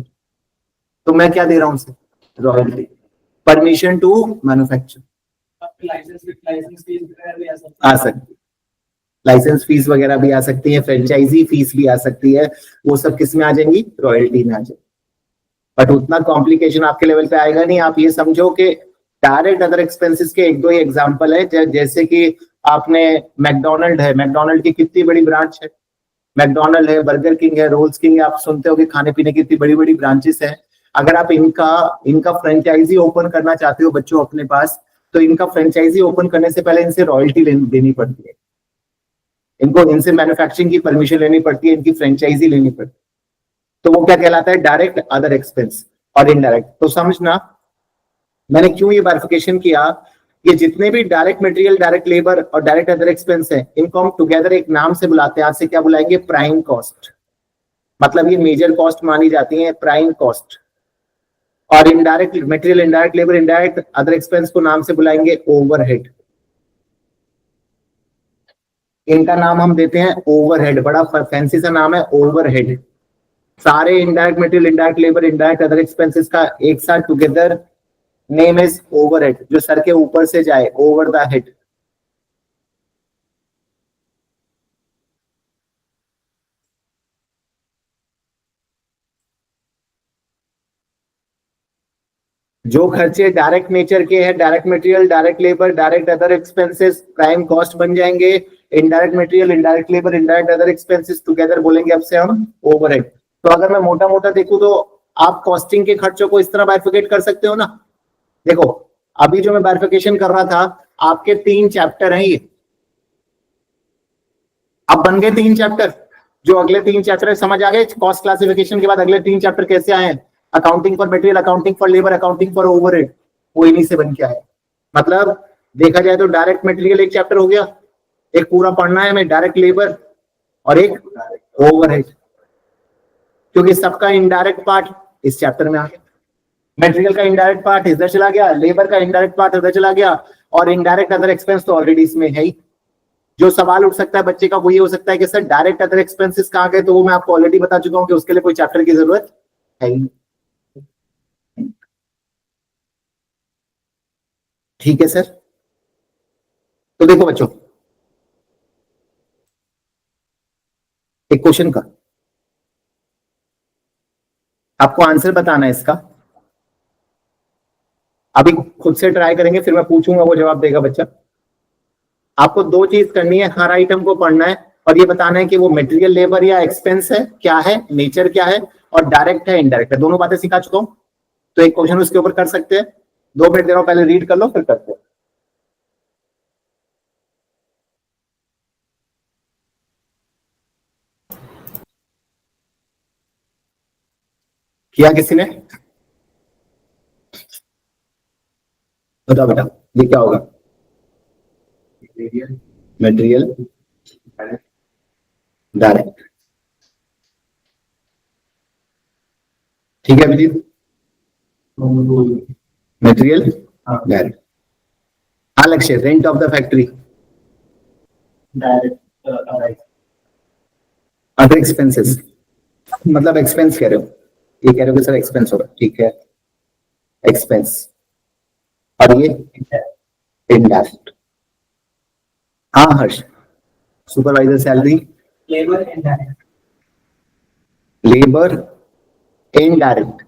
तो मैं क्या दे रहा हूं उसे? Royalty, permission to manufacture. Licence fees वगैरह भी आ सकती, लाइसेंस फीस वगैरह भी आ सकती है, फ्रेंचाइजी फीस भी आ सकती है, वो सब किस में आ जाएंगी? रॉयल्टी में आ जाएगी। बट उतना कॉम्प्लिकेशन आपके लेवल पे आएगा नहीं। आप ये समझो कि डायरेक्ट अदर एक्सपेंसेस के एक दो ही एग्जांपल है, जैसे कि आपने मैकडोनल्ड है, मैकडोनल्ड की कितनी बड़ी ब्रांच है, मैकडोनल्ड है, बर्गर किंग है, रोल्स किंग है, आप सुनते हो कि खाने पीने की इतनी बड़ी बड़ी ब्रांचेस हैं। अगर आप इनका फ्रेंचाइजी ओपन करना चाहते हो बच्चों अपने पास, तो इनका फ्रेंचाइजी ओपन करने से पहले इनसे रॉयल्टी देनी पड़ती है, इनसे मैन्युफैक्चरिंग की परमिशन लेनी पड़ती है, इनकी फ्रेंचाइजी लेनी पड़ती है। तो वो क्या कहलाता है? डायरेक्ट अदर एक्सपेंस और इनडायरेक्ट। तो समझना मैंने क्यों ये बाइफिकेशन किया। ये जितने भी डायरेक्ट मटेरियल, डायरेक्ट लेबर और डायरेक्ट अदर एक्सपेंस है, इनको हम टुगेदर एक नाम से बुलाते हैं। आज से क्या बुलाएंगे? Prime cost. मतलब ये मेजर कॉस्ट मानी जाती है, प्राइम कॉस्ट। और indirect material, indirect labour, indirect other expense को नाम से बुलाएंगे ओवरहेड। इनका नाम हम देते हैं ओवरहेड, बड़ा फैंसी सा नाम है ओवरहेड। सारे indirect material, indirect labour, indirect other expenses का एक साथ टुगेदर नेम इज ओवरहेड, जो सर के ऊपर से जाए, ओवर द हेड। जो खर्चे डायरेक्ट नेचर के हैं, direct material, direct labour, direct other expenses, prime cost बन जाएंगे। Indirect material, indirect labour, indirect other expenses together बोलेंगे अब से हम ओवरहेड। तो अगर मैं मोटा मोटा देखूं तो आप कॉस्टिंग के खर्चों को इस तरह बाइफिकेट कर सकते हो ना। देखो, अभी जो मैं बाइफिकेशन कर रहा था, आपके 3 चैप्टर हैं ये। अब बन गए 3 चैप्टर। जो अगले 3 चैप्टर समझ आ गए कॉस्ट क्लासिफिकेशन के बाद अगले 3 चैप्टर कैसे आए? Accounting for material, accounting for labour, accounting for overhead, वो इन्हीं से बन के आए। मतलब देखा जाए तो डायरेक्ट मटेरियल एक चैप्टर हो गया, एक पूरा पढ़ना है हमें डायरेक्ट लेबर, और एक ओवरहेड, क्योंकि सबका इनडायरेक्ट पार्ट इस चैप्टर में आ गया। मटेरियल का इनडायरेक्ट पार्ट इधर चला गया, लेबर का इनडायरेक्ट पार्ट इधर चला गया, और इनडायरेक्ट अदर एक्सपेंस तो ऑलरेडी इसमें है ही। जो सवाल उठ सकता है बच्चे का वो ये हो सकता है कि सर डायरेक्ट अदर एक्सपेंसेस कहाँ गए? तो वो मैं आपको ऑलरेडी बता चुका हूँ कि उसके लिए कोई चैप्टर की जरूरत है ही। ठीक है सर। तो देखो बच्चों, एक क्वेश्चन का आपको आंसर बताना है इसका। अभी खुद से ट्राई करेंगे, फिर मैं पूछूंगा, वो जवाब देगा बच्चा। आपको 2 चीज करनी है, हर आइटम को पढ़ना है और ये बताना है कि वो मटेरियल, लेबर या एक्सपेंस है, क्या है, नेचर क्या है, और डायरेक्ट है, इनडायरेक्ट है। दोनों बातें सिखा चुका हूं, तो एक क्वेश्चन उसके ऊपर कर सकते हैं। 2 मिनट दे रहा हूं, पहले रीड कर लो फिर करते हैं। किया किसी ने? बताओ बेटा, ये क्या होगा? Material direct. ठीक है अभिजीत, मटेरियल डायरेक्ट। हाँ लक्ष्य, rent of the factory, other expenses, मतलब एक्सपेंस कह रहे हो, ये कह रहे हो कि सर एक्सपेंस होगा, ठीक है, एक्सपेंस। और ये इनडायरेक्ट। हाँ Harsh, supervisor salary, labour indirect. Labour indirect,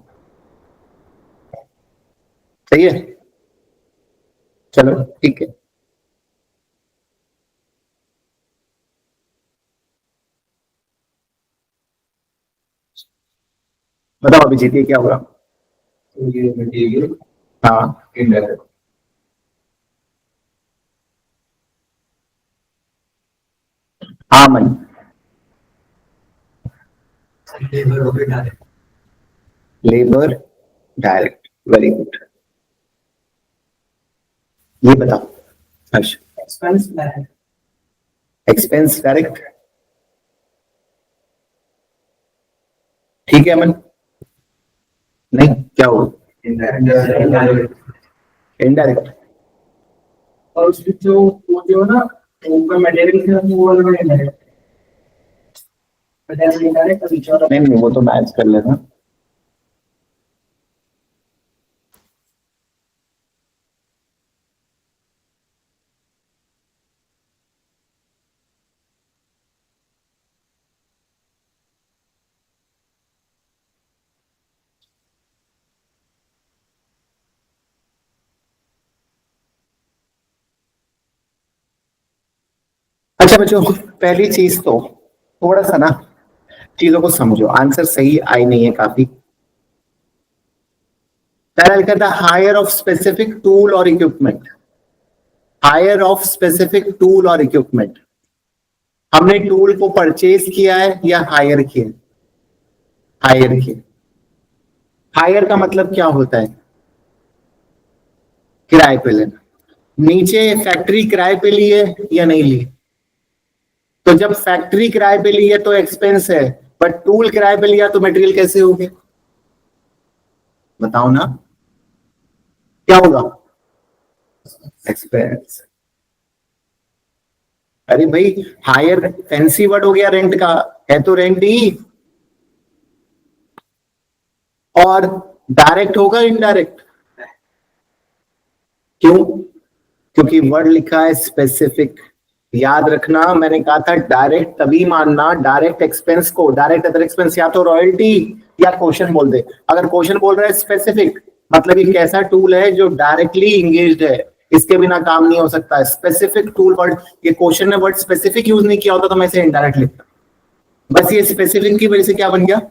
सही है। चलो ठीक है। बताओ अभिजीत, ये क्या होगा? ये मटेरियल हाँ इनडायरेक्ट। हाँ मन, लेबर डायरेक्ट, वेरी गुड। ये बताओ हर्ष, Expense direct. एक्सपेंस डायरेक्ट, ठीक है अमन? नहीं, क्या हो? इनडायरेक्ट। और उसकी जो ना ऊपर मटेरियल है वो वाला में डायरेक्ट। मटेरियल डायरेक्ट और नीचे वाला नहीं, वो तो मैच कर लेना। अच्छा बच्चों, पहली चीज तो थोड़ा सा ना चीजों को समझो, आंसर सही आई नहीं है काफी। पहला लिखा था हायर ऑफ स्पेसिफिक टूल और equipment, hire of specific tool और इक्विपमेंट। हमने टूल को परचेज किया है या हायर किया? हायर किया। हायर का मतलब क्या होता है? किराए पे लेना। नीचे फैक्ट्री किराए पे ली है या नहीं ली? तो जब फैक्ट्री किराए पे ली है तो एक्सपेंस है, बट टूल किराए पे लिया तो मटेरियल कैसे हो गया? बताओ ना, क्या होगा? एक्सपेंस। अरे भाई, हायर फैंसी वर्ड हो गया रेंट का, है तो रेंट ही। और डायरेक्ट होगा इनडायरेक्ट? क्यों? क्योंकि वर्ड लिखा है स्पेसिफिक। याद रखना, मैंने कहा था डायरेक्ट तभी मानना, डायरेक्ट एक्सपेंस को, डायरेक्ट अदर एक्सपेंस या तो रॉयल्टी या क्वेश्चन बोल दे। अगर क्वेश्चन बोल रहा है स्पेसिफिक, मतलब एक ऐसा टूल है जो डायरेक्टली इंगेज्ड है, इसके बिना काम नहीं हो सकता। स्पेसिफिक टूल वर्ड, ये क्वेश्चन ने वर्ड स्पेसिफिक यूज नहीं किया होता तो मैं इसे इनडायरेक्ट लिखता। बस ये स्पेसिफिक की वजह से क्या बन गया?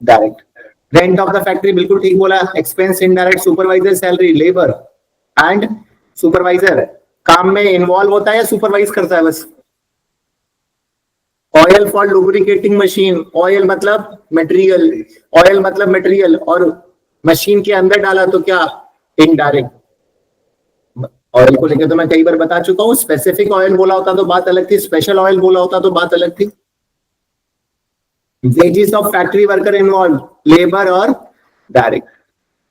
Direct. Rent of the factory, बिल्कुल ठीक बोला। Expense indirect, supervisor salary, labour and supervisor काम में इन्वॉल्व होता है या सुपरवाइज करता है बस? Oil for lubricating machine, oil मतलब मटेरियल, ऑयल मतलब मटेरियल, और मशीन के अंदर डाला तो क्या? इनडायरेक्ट। ऑयल को लेकर तो मैं कई बार बता चुका हूं, स्पेसिफिक ऑयल बोला होता तो बात अलग थी, स्पेशल ऑयल बोला होता तो बात अलग थी। Wages of factory worker involve, labour और डायरेक्ट।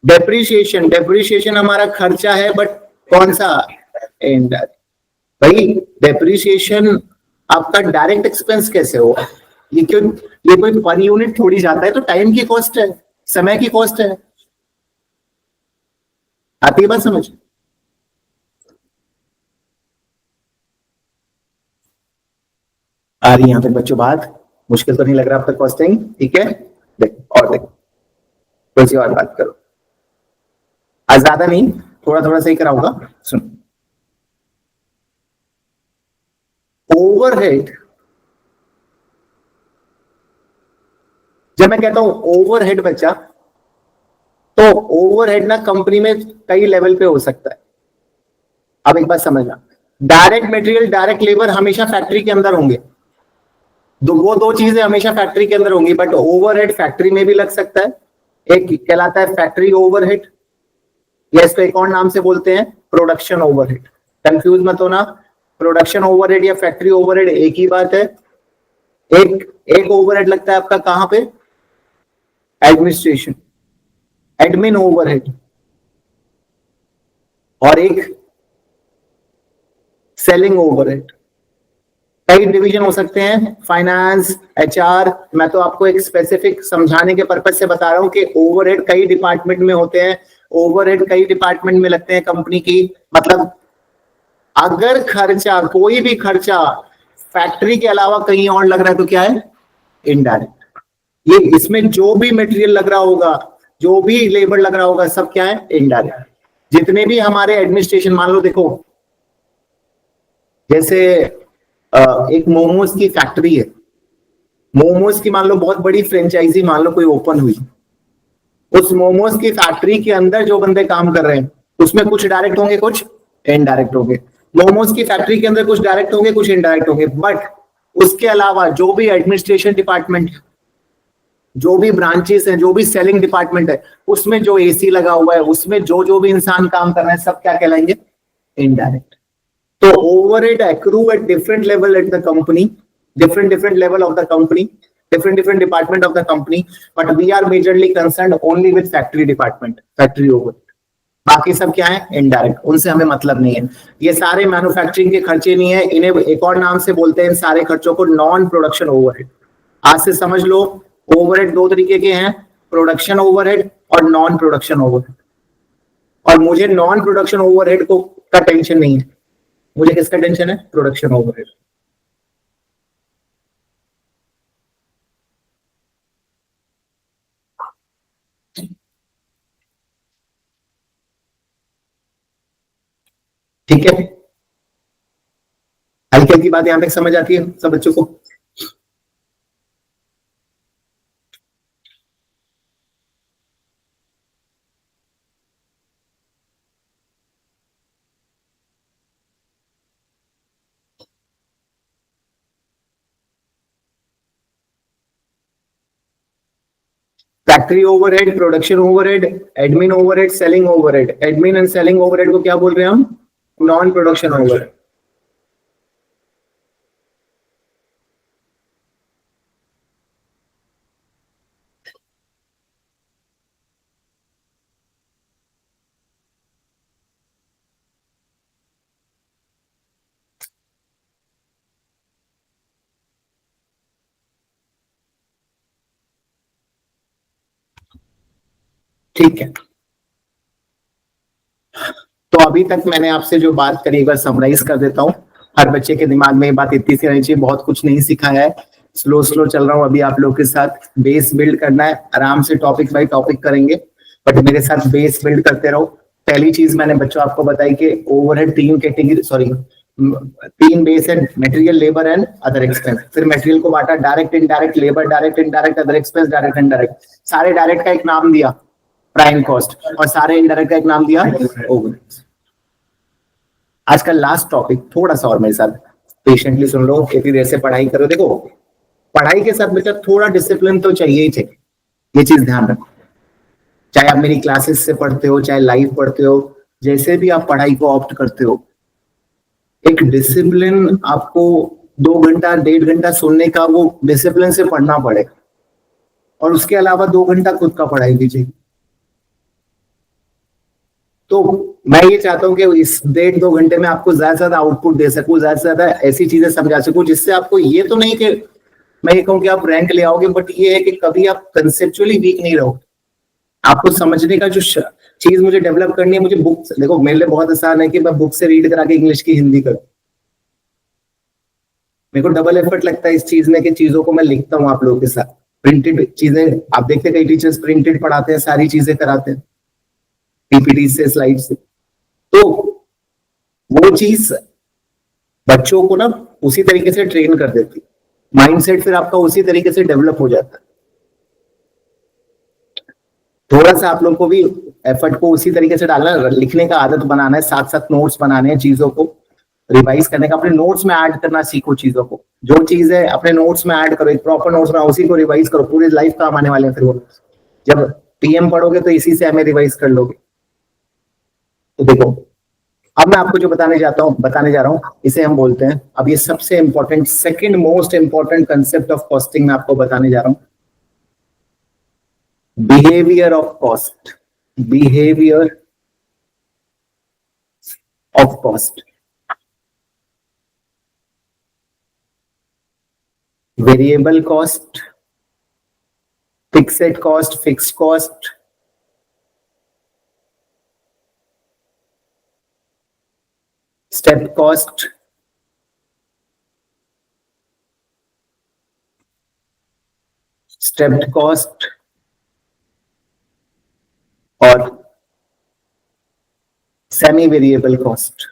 डेप्रिसिएशन, डेप्रिसिएशन हमारा खर्चा है, बट कौन सा? इनडायरेक्ट। भाई डेप्रिसिएशन आपका डायरेक्ट एक्सपेंस कैसे होगा? ये क्यों? ये कोई पर यूनिट थोड़ी जाता है, तो टाइम की कॉस्ट है, समय की कॉस्ट है। आती है बात समझ? आ रही यहां तक बच्चों बात? मुश्किल तो नहीं लग रहा अब तक कॉस्टिंग? ठीक है, देखो और देखो, कोई सी और बात करो। आज ज्यादा नहीं, थोड़ा थोड़ा सही कराऊंगा, सुनो। ओवरहेड, जब मैं कहता हूं ओवरहेड बच्चा, तो ओवरहेड ना कंपनी में कई लेवल पे हो सकता है। अब एक बात समझना, डायरेक्ट मटेरियल, डायरेक्ट लेबर हमेशा फैक्ट्री के अंदर होंगे, वो दो चीजें हमेशा फैक्ट्री के अंदर होंगी, बट ओवरहेड फैक्ट्री में भी लग सकता है। एक कहलाता है फैक्ट्री ओवरहेड, या इसको एक और नाम से बोलते हैं प्रोडक्शन ओवरहेड। कंफ्यूज मत होना, प्रोडक्शन ओवरहेड या फैक्ट्री ओवरहेड एक ही बात है। एक ओवरहेड लगता है आपका कहां पे? एडमिनिस्ट्रेशन, एडमिन ओवरहेड, और एक सेलिंग ओवरहेड। कई डिवीजन हो सकते हैं, फाइनेंस, एचआर। मैं तो आपको एक स्पेसिफिक समझाने के पर्पज से बता रहा हूं कि ओवरहेड कई डिपार्टमेंट में होते हैं, ओवरहेड कई डिपार्टमेंट में लगते हैं कंपनी की। मतलब अगर खर्चा, कोई भी खर्चा फैक्ट्री के अलावा कहीं और लग रहा है तो क्या है? इनडायरेक्ट। ये इसमें जो भी मटेरियल लग रहा होगा, जो भी लेबर लग रहा होगा, सब क्या है? इनडायरेक्ट। जितने भी हमारे एडमिनिस्ट्रेशन, मान लो देखो, जैसे एक मोमोज की फैक्ट्री है, मोमोज की मान लो बहुत बड़ी फ्रेंचाइजी मान लो कोई ओपन हुई, उस मोमोज की फैक्ट्री के अंदर जो बंदे काम कर रहे हैं उसमें कुछ डायरेक्ट होंगे, कुछ इनडायरेक्ट होंगे। मोमोज की फैक्ट्री के अंदर कुछ डायरेक्ट होंगे, कुछ इनडायरेक्ट होंगे, बट उसके अलावा जो भी एडमिनिस्ट्रेशन डिपार्टमेंट, जो भी ब्रांचेस हैं, जो भी सेलिंग डिपार्टमेंट है, उसमें जो एसी लगा हुआ है, उसमें जो जो भी इंसान काम कर रहे हैं, सब क्या कहलाएंगे? इनडायरेक्ट। तो overhead accrue at different level at the company, different level of the company, different department of the company, but we are majorly concerned only with factory department, factory overhead. बाकी सब क्या है? इनडायरेक्ट, उनसे हमें मतलब नहीं है। ये सारे मैन्युफैक्चरिंग के खर्चे नहीं है, इन्हें एक और नाम से बोलते हैं इन सारे खर्चों को नॉन प्रोडक्शन ओवरहेड। आज से समझ लो, ओवरहेड दो तरीके के हैं, प्रोडक्शन ओवरहेड और नॉन प्रोडक्शन ओवरहेड। और मुझे नॉन प्रोडक्शन ओवरहेड को का टेंशन नहीं है, मुझे किसका टेंशन है? Production overhead. ठीक है, हल्की हल्की बात यहां तक समझ आती है सब बच्चों को? Factory overhead, production overhead, admin overhead, selling overhead. Admin and selling overhead को क्या बोल रहे हैं हम? Non production overhead. ठीक है, तो अभी तक मैंने आपसे जो बात करी, एक बार समराइज कर देता हूँ। हर बच्चे के दिमाग में ये बात इतनी सी रहनी चाहिए, बहुत कुछ नहीं सिखाया है, स्लो स्लो चल रहा हूँ अभी आप लोग के साथ। बेस बिल्ड करना है, आराम से टॉपिक बाय टॉपिक करेंगे, बट मेरे साथ बेस बिल्ड करते रहो। पहली चीज मैंने बच्चों आपको बताई कि ओवरहेड तीन कैटेगरी, सॉरी तीन बेस है, material, labour and other expense. फिर मटेरियल को बांटा direct indirect, labour direct indirect, other expense direct indirect. सारे डायरेक्ट का एक नाम दिया प्राइम कॉस्ट, और सारे इनडायरेक्ट का एक नाम दिया ओवरहेड्स। आज का लास्ट टॉपिक, थोड़ा सा और मेरे साथ पेशेंटली सुन लो, इतनी देर से पढ़ाई करो। देखो, पढ़ाई के साथ बेटा थोड़ा डिसिप्लिन तो चाहिए ही चाहिए, ये चीज ध्यान रखो। चाहे आप मेरी क्लासेस से पढ़ते हो, चाहे लाइव पढ़ते हो, जैसे भी आप पढ़ाई को ऑप्ट करते हो, एक डिसिप्लिन आपको 2 घंटा 1.5 घंटा सुनने का, वो डिसिप्लिन से पढ़ना पड़ेगा, और उसके अलावा 2 घंटा खुद का पढ़ाई भी चाहिए। तो मैं ये चाहता हूं कि इस 1.5-2 घंटे में आपको ज्यादा से ज्यादा आउटपुट दे सकूं, ज्यादा से ज्यादा ऐसी चीजें समझा सकूं जिससे आपको ये तो नहीं कि मैं ये कहूं कि आप रैंक ले आओगे, बट ये है कि कभी आप कंसेप्चुअली वीक नहीं रहोगे। आपको समझने का जो चीज मुझे डेवलप करनी है, मुझे बुक, देखो मेरे लिए बहुत आसान है कि मैं बुक से रीड करा के इंग्लिश की हिंदी करूं। मेरे को डबल एफर्ट लगता है इस चीज में कि चीजों को मैं लिखता हूँ आप लोगों के साथ। प्रिंटेड चीजें आप देखते हैं, कई टीचर्स प्रिंटेड पढ़ाते हैं, सारी चीजें कराते हैं पीपीटी से, स्लाइड से। तो वो चीज बच्चों को ना उसी तरीके से ट्रेन कर देती, माइंडसेट फिर आपका उसी तरीके से डेवलप हो जाता है। थोड़ा सा आप लोगों को भी एफर्ट को उसी तरीके से डालना, लिखने का आदत बनाना है, साथ साथ नोट्स बनाने हैं, चीजों को रिवाइज करने का, अपने नोट्स में ऐड करना सीखो चीजों को। जो चीज है अपने नोट्स में ऐड करो, एक प्रॉपर नोट्स बनाओ, उसी को रिवाइज करो, पूरी लाइफ काम आने वाले हैं फिर वो। जब पीएम पढ़ोगे तो इसी से हमें रिवाइज कर लोगे। तो देखो, अब मैं आपको जो बताने जा रहा हूं, इसे हम बोलते हैं, अब ये सबसे important, second most important concept of costing मैं आपको बताने जा रहा हूं, behaviour of cost. Behaviour of cost, variable cost, fixed cost, fixed cost, step cost, stepped cost, और सेमी वेरिएबल कॉस्ट।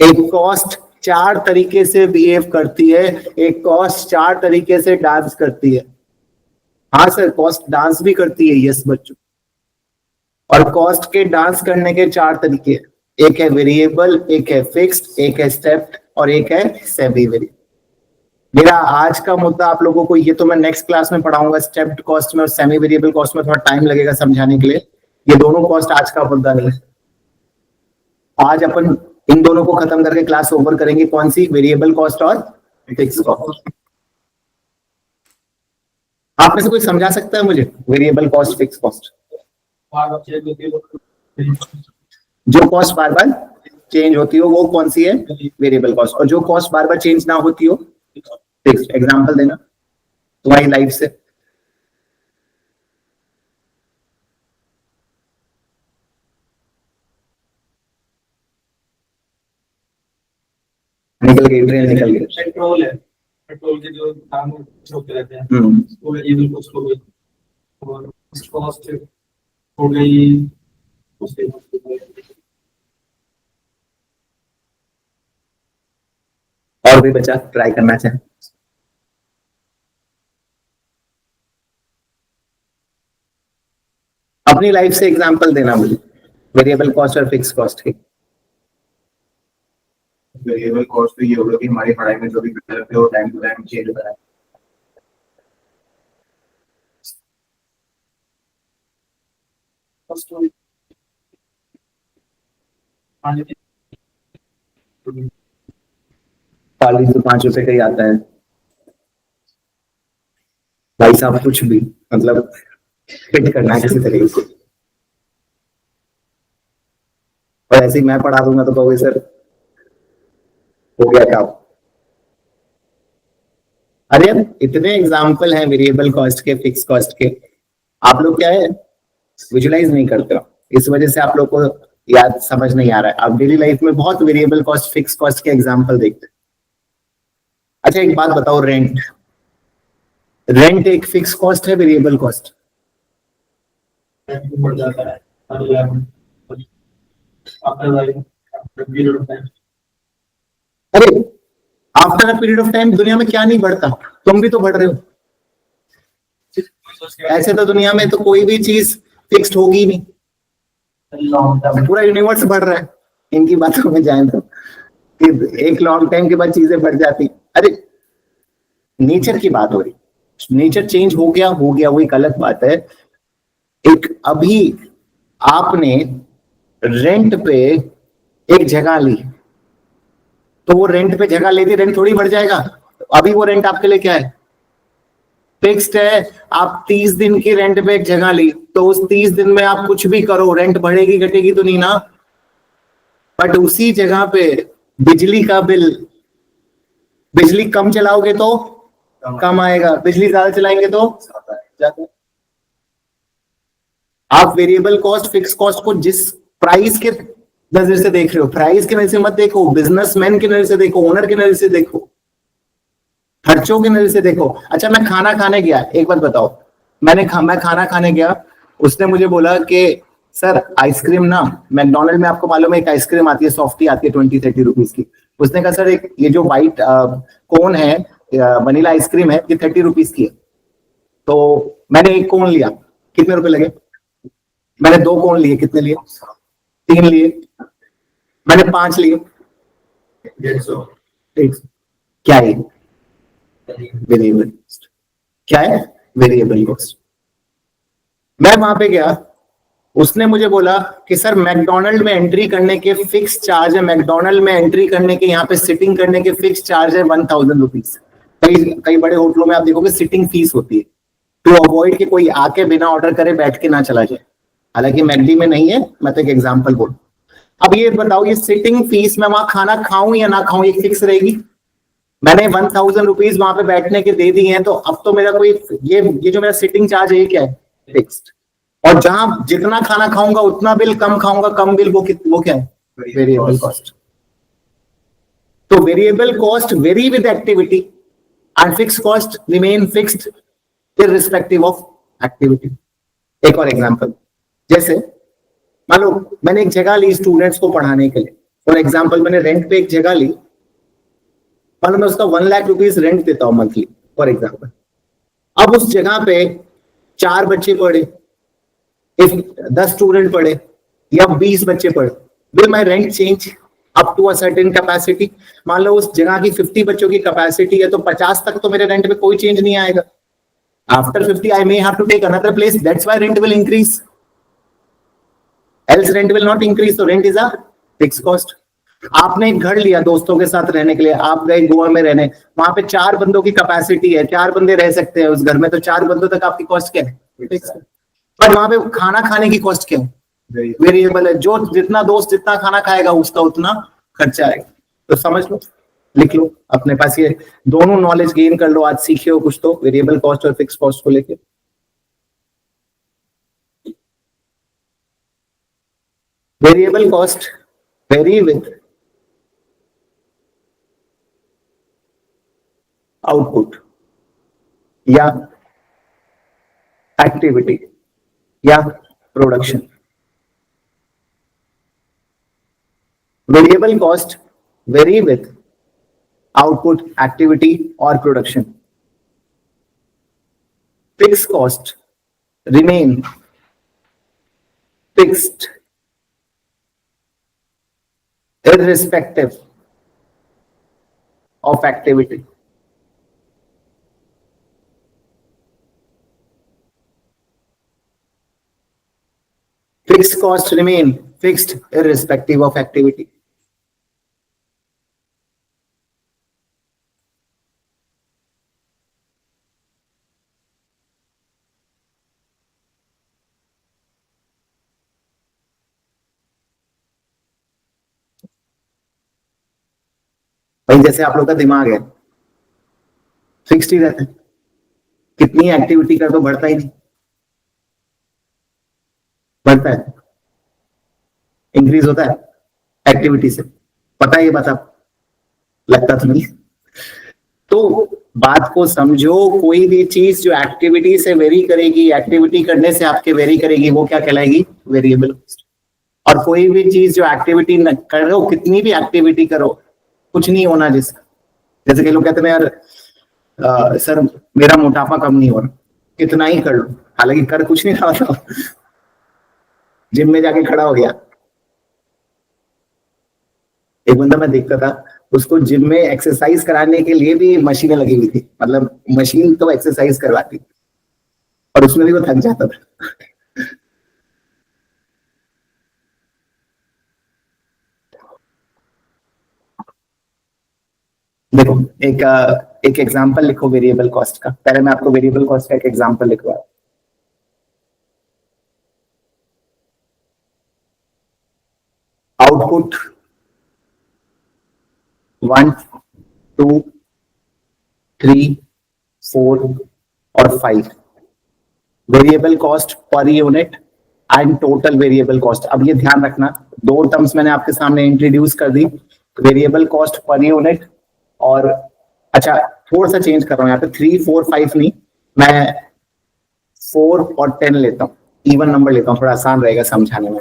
एक कॉस्ट 4 तरीके से बिहेव करती है, एक कॉस्ट 4 तरीके से डांस करती है। हाँ सर, कॉस्ट डांस भी करती है, यस बच्चों। और कॉस्ट के डांस करने के 4 तरीके, एक है वेरिएबल, एक है फिक्स्ड, एक है स्टेप्ड, और एक है सेमी वेरिएबल। मेरा आज का मुद्दा आप लोगों को, ये तो मैं नेक्स्ट क्लास में पढ़ाऊंगा, स्टेप्ड कॉस्ट में और सेमी वेरिएबल कॉस्ट में थोड़ा टाइम लगेगा समझाने के लिए। ये दोनों कॉस्ट आज का मुद्दा नहीं है। आज अपन इन दोनों को खत्म करके क्लास ओवर करेंगे। कौन सी? वेरिएबल कॉस्ट और फिक्स कॉस्ट। आप में से कोई समझा सकता है मुझे वेरिएबल कॉस्ट, फिक्स कॉस्ट? जो कॉस्ट बार बार चेंज होती हो वो कौन सी है? Variable cost. और जो कॉस्ट बार बार चेंज ना होती हो, फिक्स्ड। एग्जांपल देना तुम्हारी लाइफ से। निकल गई ट्रेन, निकल गई। पेट्रोल है, पेट्रोल के जो दाम होते रहते हैं वो वेरिएबल कॉस्ट हो गई, और कॉस्ट हो गई उसके और भी बचा ट्राई करना चाहे? अपनी लाइफ से एग्जांपल देना मुझे वेरिएबल कॉस्ट और फिक्स कॉस्ट की। वेरिएबल कॉस्ट तो ये होगा कि हमारी पढ़ाई में जो भी करते हो टाइम टू टाइम चेंज होता है। पाली तो 5 रुपए का ही आता है भाई साहब, कुछ भी मतलब फिट करना है किसी तरीके से। और ऐसे ही मैं पढ़ा दूंगा तो कहोगे सर हो गया काम। अरे अब इतने एग्जाम्पल हैं वेरिएबल कॉस्ट के, फिक्स कॉस्ट के, आप लोग क्या है विजुलाइज नहीं करते हो, इस वजह से आप लोग को याद समझ नहीं आ रहा है। आप डेली लाइफ में बहुत वेरिएबल कॉस्ट, फिक्स कॉस्ट के एग्जाम्पल देखते हैं। अच्छा एक बात बताओ, रेंट, रेंट एक फिक्स कॉस्ट है, वेरिएबल कॉस्ट? बढ़ जाता है अरे after a period of time दुनिया में क्या नहीं बढ़ता, तुम भी तो बढ़ रहे हो। ऐसे तो दुनिया में तो कोई भी चीज फिक्स्ड होगी ही नहीं, पूरा यूनिवर्स बढ़ रहा है। इनकी बातों में जाए तो एक लॉन्ग टाइम के बाद चीजें बढ़ जाती। अरे नेचर की बात हो रही, नेचर चेंज हो गया वो एक अलग बात है। एक अभी आपने रेंट पे एक जगह ली, तो वो रेंट पे जगह लेती रेंट थोड़ी बढ़ जाएगा। अभी वो रेंट आपके लिए क्या है? फिक्स्ड है। आप 30 दिन की रेंट पे एक जगह ली, तो उस 30 दिन में आप कुछ भी करो रेंट बढ़ेगी घटेगी तो नहीं ना। बट उसी जगह पे बिजली का बिल, बिजली कम चलाओगे तो कम आएगा, बिजली ज्यादा चलाएंगे तो ज्यादा। आप वेरिएबल कॉस्ट, फिक्स कॉस्ट को जिस प्राइस के नजर से देख रहे हो, प्राइस के नजर से मत देखो, बिजनेसमैन की नजर से देखो, ओनर की नजर से देखो, खर्चों की नजर से देखो। अच्छा मैं खाना खाने गया, एक बात बताओ, मैं खाना खाने गया, उसने मुझे बोला कि सर आइसक्रीम ना मैकडोनल्ड में, आपको मालूम है एक आइसक्रीम आती है सॉफ्टी आती है 20-30 रुपीज की। उसने कहा सर एक ये जो व्हाइट कोन है वनीला आइसक्रीम है ये 30 रुपीज की है। तो मैंने एक कोन लिया, कितने रुपए लगे? मैंने 2 कोन लिए, कितने लिए? 3 लिए। मैंने 5 लिए, 150। क्या है वेरिएबल कॉस्ट? क्या है वेरिएबल कॉस्ट? मैं वहां पे गया, उसने मुझे बोला कि सर मैकडोनल्ड में एंट्री करने के फिक्स चार्ज है, मैकडोनल्ड में एंट्री करने के, यहाँ पे सिटिंग करने के फिक्स चार्ज है 1000 रुपीज। कई बड़े होटलों में आप देखोगे सिटिंग फीस होती है, टू अवॉइड कि कोई आके बिना ऑर्डर करे बैठ के ना चला जाए। हालांकि मैकडी में नहीं है, मैं तो एक एग्जांपल बोल। अब ये बताओ, ये सिटिंग फीस मैं वहां खाना खाऊं या ना खाऊं, ये फिक्स रहेगी? मैंने 1000 रुपीज वहां पे बैठने के दे दिए हैं, तो अब तो मेरा कोई ये जो मेरा सिटिंग चार्ज है ये क्या है? फिक्स्ड। और जहां जितना खाना खाऊंगा उतना बिल, कम खाऊंगा कम बिल, वो क्या है? Variable cost. तो variable cost vary with activity and fixed cost remain fixed irrespective of activity. एक और एग्जांपल, जैसे मान लो मैंने एक जगह ली स्टूडेंट्स को पढ़ाने के लिए, फॉर एग्जांपल मैंने रेंट पे एक जगह ली, मान लो मैं उसका 1 लाख रुपीज रेंट देता हूं मंथली फॉर एग्जांपल। अब उस जगह पे 4 बच्चे पढ़े, 10 स्टूडेंट पढ़े या 20 बच्चे पढ़े, will my rent change? Up to a certain capacity. मान लो उस जगह की 50 बच्चों की कैपेसिटी है तो 50 तक तो मेरे रेंट में कोई चेंज नहीं आएगा। After 50 I may have to take another place, that's why rent will increase, else rent will not increase. तो rent is a fix cost. आपने एक घर लिया दोस्तों के साथ रहने के लिए, आप गए गोवा में रहने, वहां पे 4 बंदों की कैपेसिटी है, 4 बंदे रह सकते हैं उस घर में, तो 4 बंदों तक आपकी कॉस्ट क्या है? फिक्स। पर वहां पे खाना खाने की कॉस्ट क्या है? वेरिएबल है। जो जितना दोस्त जितना खाना खाएगा उसका उतना खर्चा आएगा। तो समझ लो, लिख लो अपने पास, ये दोनों नॉलेज गेन कर लो, आज सीखे हो कुछ तो वेरिएबल कॉस्ट और फिक्स कॉस्ट को लेके। Variable cost very with output या एक्टिविटी या production. Variable cost vary with output, activity or production. Fixed cost remain fixed irrespective of activity. Fixed cost remain fixed irrespective of activity. भाई जैसे आप लोग का दिमाग है फिक्स्ड ही रहता है, कितनी एक्टिविटी कर दो बढ़ता ही नहीं, बढ़ता है, इंक्रीज होता है एक्टिविटी से, पता है ये बात आप, लगता तो नहीं। तो बात को समझो, कोई भी चीज जो एक्टिविटी से वेरी करेगी, एक्टिविटी करने से आपके वेरी करेगी, वो क्या कहलाएगी? Variable cost. और कोई भी चीज जो एक्टिविटी न करो, कितनी भी एक्टिविटी करो, कुछ नहीं होना जिसका, जैसे कि लोग कहते हैं यार सर मेरा मोटापा कम नहीं हो रहा, कितना ही कर लो, हालांकि कर कुछ नहीं रहा था, जिम में जाके खड़ा हो गया। एक बंदा मैं देखता था, उसको जिम में एक्सरसाइज कराने के लिए भी मशीनें लगी हुई थी, मतलब मशीन तो एक्सरसाइज करवाती और उसमें भी वो थक जाता था। देखो एक एग्जांपल लिखो वेरिएबल कॉस्ट का। पहले मैं आपको वेरिएबल कॉस्ट का एक एग्जांपल लिखवा, आउटपुट 1 2 3 4 और 5, variable cost per unit and total variable cost. अब ये ध्यान रखना, 2 टर्म्स मैंने आपके सामने इंट्रोड्यूस कर दी, वेरिएबल कॉस्ट पर यूनिट और अच्छा थोड़ा सा चेंज कर रहा हूं यहाँ पे, 3 4 5 नहीं, मैं 4 और 10 लेता हूँ, इवन नंबर लेता हूँ, थोड़ा आसान रहेगा समझाने में।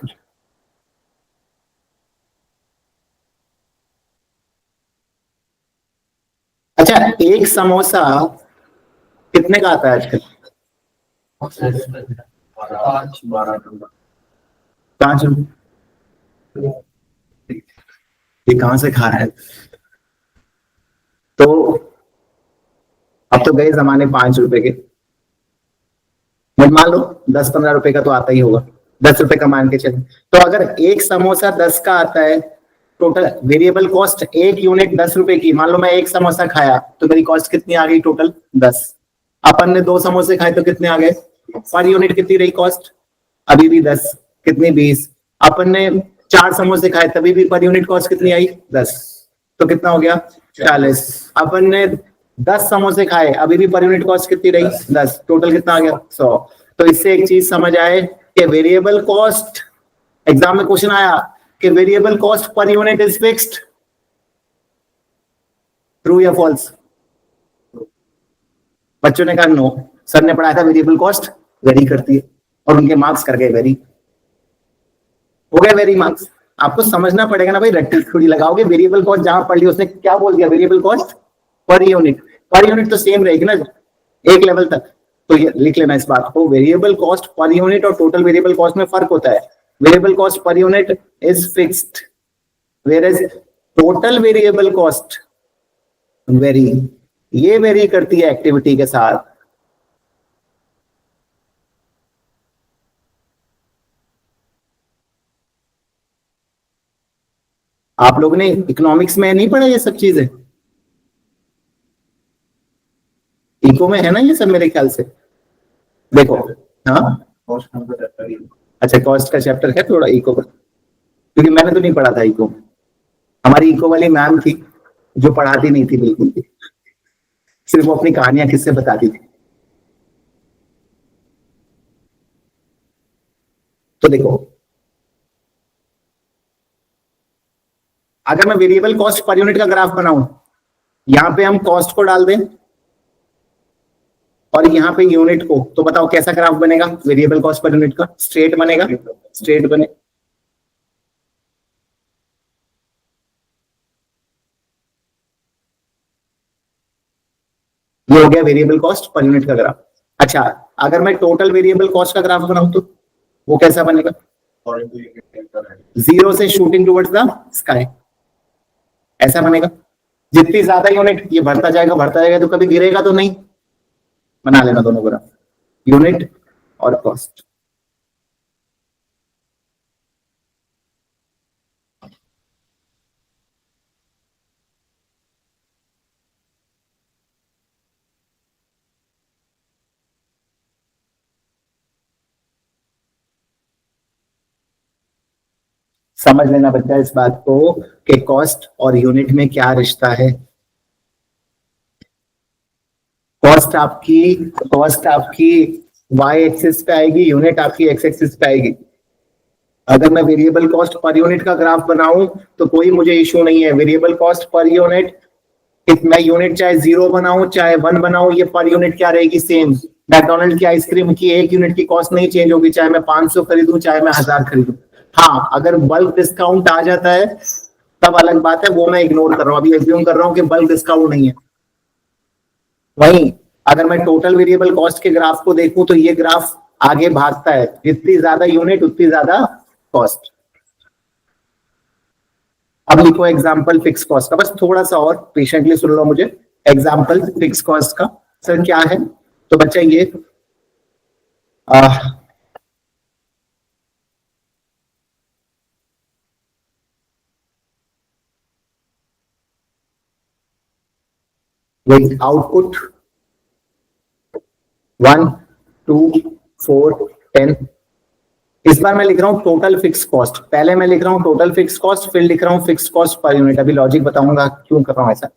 अच्छा एक समोसा कितने का आता है आजकल? 5 रुपये। ये कहां से खा रहा है? तो अब तो गए जमाने 5 रुपए के, बट मान लो 10-15 रुपए का तो आता ही होगा, 10 रुपए का मान के चले। तो अगर एक समोसा 10 का आता है, टोटल वेरिएबल कॉस्ट एक यूनिट 10 रुपए की, मान लो मैं एक समोसा खाया तो मेरी कॉस्ट कितनी आ गई? टोटल 10। अपन ने 2 समोसे खाए तो कितने आ गए? पर यूनिट कितनी रही कॉस्ट? अभी भी 10, कितनी? 20। अपन ने 4 समोसे खाए तभी भी पर यूनिट कॉस्ट कितनी आई? 10, तो कितना हो गया? 40। अपन ने 10 समोसे खाए, अभी भी पर यूनिट कॉस्ट कितनी रही? 10, टोटल कितना आ गया? 100। तो इससे एक चीज समझ आए कि वेरिएबल कॉस्ट, एग्जाम में क्वेश्चन आया कि variable cost per unit is fixed, true या फॉल्स? बच्चों ने कहा नो, सर ने पढ़ाया था वेरिएबल कॉस्ट वेरी करती है, और उनके मार्क्स कर गए वेरी, हो गए वेरी मार्क्स। आपको समझना पड़ेगा ना भाई, रट्टी थोड़ी लगाओगे। वेरिएबल कॉस्ट जहां पढ़ ली उसने क्या बोल दिया? Variable cost per unit, per unit तो सेम रहेगी ना एक लेवल तक, तो ये लिख लेना इस बात को, वेरिएबल कॉस्ट पर यूनिट और टोटल वेरिएबल कॉस्ट में फर्क होता है। Variable cost per unit is fixed, whereas total variable cost ये वेरी करती है एक्टिविटी के साथ। आप लोगों ने इकोनॉमिक्स में नहीं पढ़ा ये सब चीजें? इको में है ना ये सब मेरे ख्याल से। देखो, हाँ कॉस्ट का चैप्टर ही अच्छा, कॉस्ट का चैप्टर है थोड़ा इको का, क्योंकि मैंने तो नहीं पढ़ा था इको। हमारी इको वाली मैम थी जो पढ़ाती नहीं थी बिल्कुल भी, सिर्फ वो अपनी कहानियां किससे बताती थी। तो देखो, अगर मैं वेरिएबल कॉस्ट पर यूनिट का ग्राफ बनाऊं, यहां पे हम कॉस्ट को डाल दें और यहाँ पे यूनिट को, तो बताओ कैसा ग्राफ बनेगा वेरिएबल कॉस्ट पर यूनिट का? स्ट्रेट बनेगा, स्ट्रेट बने। ये हो गया वेरिएबल कॉस्ट पर यूनिट का ग्राफ। अच्छा, अगर मैं टोटल वेरिएबल कॉस्ट का ग्राफ बनाऊं तो वो कैसा बनेगा? जीरो से शूटिंग टुवर्ड्स द स्काई, ऐसा बनेगा। जितनी ज्यादा यूनिट ये बढ़ता जाएगा तो कभी गिरेगा तो नहीं। बना लेना दोनों ग्राफ, यूनिट और कॉस्ट। समझ लेना बच्चा इस बात को कि कॉस्ट और यूनिट में क्या रिश्ता है। कॉस्ट आपकी वाई एक्सिस पे आएगी, यूनिट आपकी एक्स एक्सिस पे आएगी। अगर मैं वेरिएबल कॉस्ट पर यूनिट का ग्राफ बनाऊं तो कोई मुझे इशू नहीं है। वेरिएबल कॉस्ट पर यूनिट, मैं यूनिट चाहे 0 बनाऊं चाहे 1 बनाऊं, ये पर यूनिट क्या रहेगी? सेम। मैकडोनल्ड की आइसक्रीम की एक यूनिट की कॉस्ट नहीं चेंज होगी, चाहे मैं 500 खरीदूं चाहे मैं 1000 खरीदूं। हाँ, अगर बल्क डिस्काउंट आ जाता है तब अलग बात है, वो मैं इग्नोर कर रहा हूं, अभी एज्यूम कर रहा हूं कि बल्क डिस्काउंट नहीं है। वहीं अगर मैं टोटल वेरिएबल कॉस्ट के ग्राफ को देखूं तो ये ग्राफ आगे भागता है, जितनी ज्यादा यूनिट उतनी ज्यादा कॉस्ट। अब लिखो एग्जांपल फिक्स कॉस्ट का, बस थोड़ा सा और पेशेंटली सुन लो मुझे। एग्जांपल फिक्स कॉस्ट का सर क्या है? तो बच्चा ये वही आउटपुट 1 2 4 10। इस बार मैं लिख रहा हूं टोटल फिक्स कॉस्ट, पहले मैं लिख रहा हूं टोटल फिक्स कॉस्ट, फिर लिख रहा हूं फिक्स कॉस्ट पर यूनिट। अभी लॉजिक बताऊंगा क्यों कर रहा हूं ऐसा।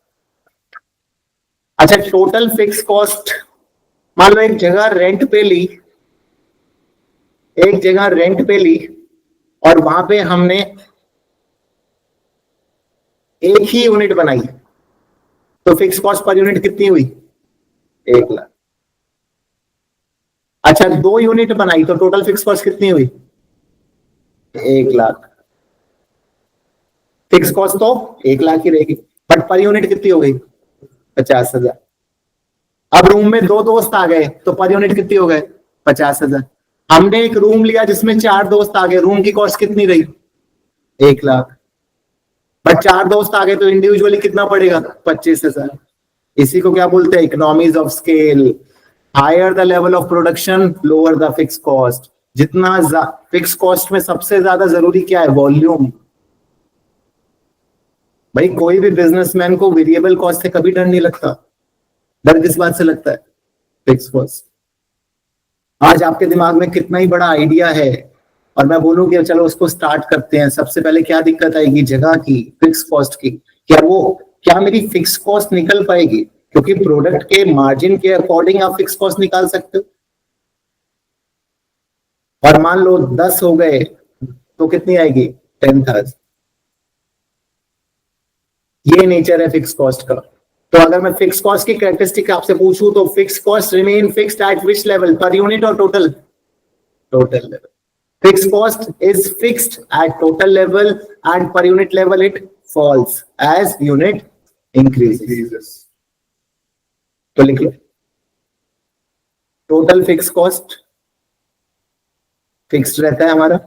अच्छा, टोटल फिक्स कॉस्ट, मान लो एक जगह रेंट पे ली और वहां पे हमने एक ही यूनिट बनाई, तो फिक्स कॉस्ट पर यूनिट कितनी हुई? 1 लाख। अच्छा, 2 यूनिट बनाई तो टोटल फिक्स कॉस्ट कितनी हुई? 1 लाख। फिक्स कॉस्ट तो 1 लाख ही रहेगी, बट पर यूनिट कितनी हो गई? 50,000। अब रूम में 2 दोस्त आ गए तो पर यूनिट कितनी हो गए? 50,000। हमने एक रूम लिया जिसमें 4 दोस्त आ गए, रूम की कॉस्ट कितनी रही? 1 लाख। बट 4 दोस्त आ गए तो इंडिविजुअली कितना पड़ेगा? 25,000। इसी को क्या बोलते हैं? Economies of scale. Higher the level of production, lower the fix cost. जितना फिक्स कॉस्ट में सबसे ज्यादा जरूरी क्या है? वॉल्यूम। भाई कोई भी बिजनेसमैन को वेरिएबल कॉस्ट से कभी डर नहीं लगता। डर किस बात से लगता है? Fix cost. आज आपके दिमाग में कितना ही बड़ा आइडिया है और मैं बोलूं कि चलो उसको स्टार्ट करते हैं, सबसे पहले क्या दिक्कत आएगी? जगह की, फिक्स कॉस्ट की। क्या मेरी फिक्स कॉस्ट निकल पाएगी? क्योंकि प्रोडक्ट के मार्जिन के अकॉर्डिंग आप फिक्स कॉस्ट निकाल सकते हो। और मान लो 10 हो गए तो कितनी आएगी? 10,000। ये नेचर है फिक्स कॉस्ट का। तो अगर मैं फिक्स कॉस्ट की कैरेक्टरिस्टिक आपसे पूछूं तो fix cost remain fixed at which level? Per unit और total? Total level. Fixed cost is fixed at total level and per unit level it falls as unit increases. तो लिखिए total fix cost fixed रहता है हमारा,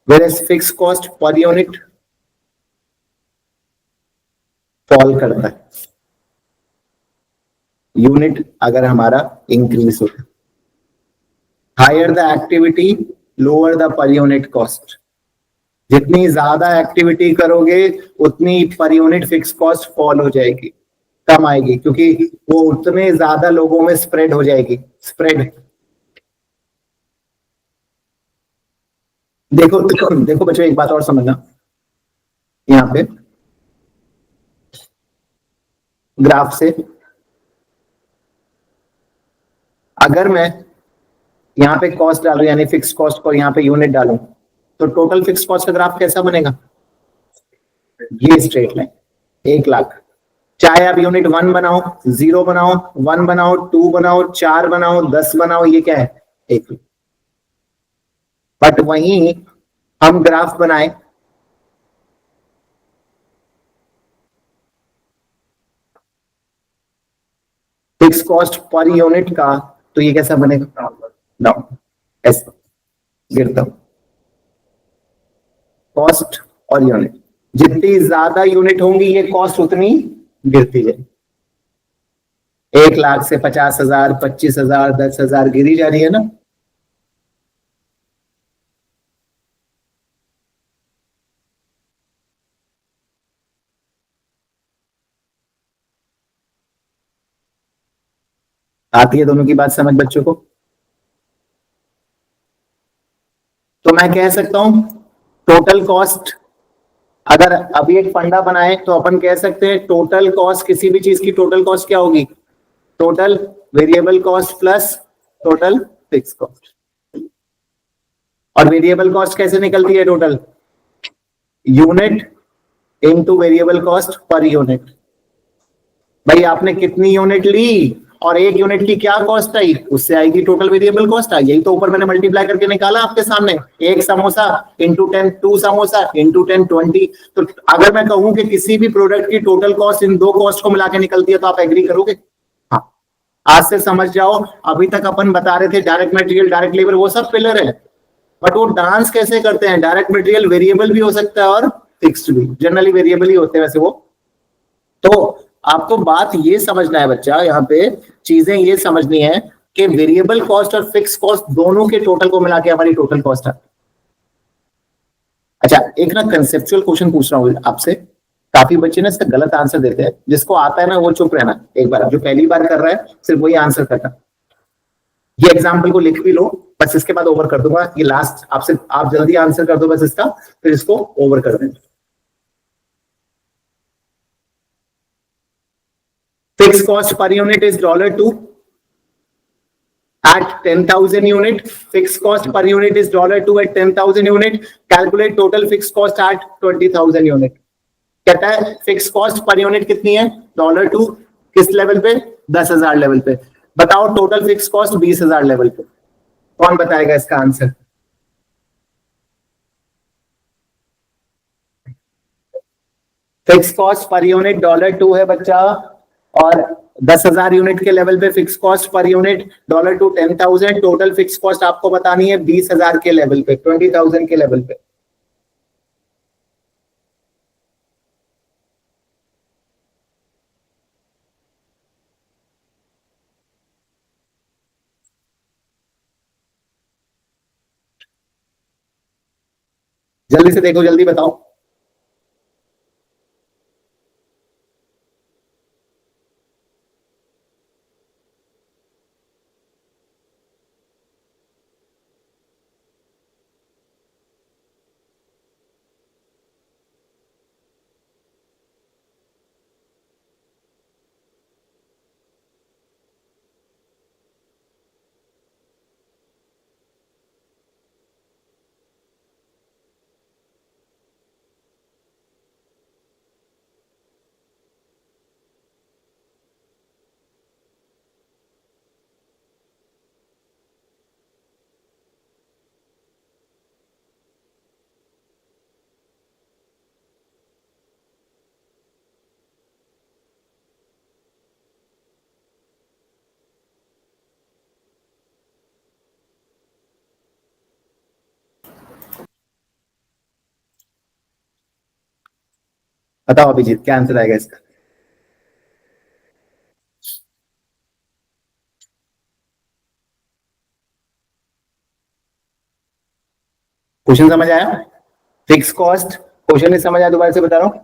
whereas fix cost per unit fall करता है, unit अगर हमारा इंक्रीज होता है। Higher the activity lower the per unit cost. जितनी ज्यादा एक्टिविटी करोगे उतनी per unit fix cost fall हो जाएगी, कम आएगी, क्योंकि वो उतने ज्यादा लोगों में स्प्रेड हो जाएगी। स्प्रेड देखो देखो बच्चों, एक बात और समझना, यहां पे ग्राफ से अगर मैं यहां पे कॉस्ट डालूं, यानी फिक्स कॉस्ट को यहां पे यूनिट डालूं, तो टोटल फिक्स कॉस्ट का ग्राफ कैसा बनेगा? ये स्ट्रेट लाइन, 1,00,000। चाहे आप यूनिट 1 बनाओ, 0 बनाओ, 1 बनाओ, 2 बनाओ, 4 बनाओ, 10 बनाओ, ये क्या है? 1,00,000। बट वहीं हम ग्राफ बनाए फिक्स कॉस्ट पर यूनिट का, तो ये कैसा बनेगा? डाउन, ऐसा गिरता हूं। कॉस्ट और यूनिट, जितनी ज्यादा यूनिट होंगी ये कॉस्ट उतनी गिरती जाएगी। 1,00,000 से 50,000, 25,000, 10,000 गिरी जा रही है ना। आती है दोनों की बात समझ बच्चों को? तो मैं कह सकता हूं टोटल कॉस्ट, अगर अभी एक फंडा बनाए तो अपन कह सकते हैं टोटल कॉस्ट, किसी भी चीज की टोटल कॉस्ट क्या होगी? Total variable cost plus total fix cost. और वेरिएबल कॉस्ट कैसे निकलती है? Total unit into variable cost per unit. भाई आपने कितनी यूनिट ली और एक यूनिट की क्या कॉस्ट आई, उससे आएगी टोटल वेरिएबल कॉस्ट। आई, यही तो ऊपर मैंने मल्टीप्लाई करके निकाला आपके सामने। एक समोसा इंटू 10, 2 समोसा इंटू 10, 20। तो अगर मैं कहूं कि किसी भी प्रोडक्ट की टोटल कॉस्ट इन दो कॉस्ट को मिला के निकलती है, तो आप एग्री करोगे? हाँ, आज से समझ जाओ। अभी तक अपन बता रहे थे डायरेक्ट मटेरियल, डायरेक्ट लेबर, वो सब पिलर है, बट वो डांस कैसे करते हैं? डायरेक्ट मटेरियल वेरिएबल भी हो सकता है और फिक्स्ड भी, जनरली वेरिएबल ही होते हैं वैसे वो। तो आपको बात ये समझना है बच्चा, यहाँ पे चीजें ये समझनी है कि वेरिएबल कॉस्ट और फिक्स कॉस्ट दोनों के टोटल को मिला के हमारी टोटल कॉस्ट है। अच्छा, एक ना कंसेप्चुअल क्वेश्चन पूछ रहा हूँ आपसे, काफी बच्चे ना इसका गलत आंसर देते हैं। जिसको आता है ना वो चुप रहना, एक बार जो पहली बार कर रहा है सिर्फ वही आंसर करना। ये एग्जाम्पल को लिख भी लो, बस इसके बाद ओवर कर दूंगा। ये लास्ट आपसे, आप जल्दी आंसर कर दो बस इसका, फिर इसको ओवर कर देंगे। Fixed cost per unit is $2 at 10,000 unit. Fixed cost per unit is $2 at 10,000 unit. Calculate total fixed cost at 20,000 unit. कहता है फिक्स कॉस्ट पर यूनिट कितनी है? $2। किस लेवल पे? 10,000 लेवल पे। बताओ टोटल फिक्स कॉस्ट 20,000 लेवल पे। कौन बताएगा इसका answer? Fix cost per unit $2 है बच्चा, और 10,000 यूनिट के लेवल पे fix cost per unit $2, 10,000। Total fix cost आपको बतानी है 20,000 के लेवल पे, 20,000 के लेवल पे। जल्दी से देखो, जल्दी बताओ। बताओ अभिजीत, क्या आंसर आएगा इसका? क्वेश्चन समझ आया? फिक्स कॉस्ट क्वेश्चन नहीं समझ आया, दोबारा से बता रहा हूं।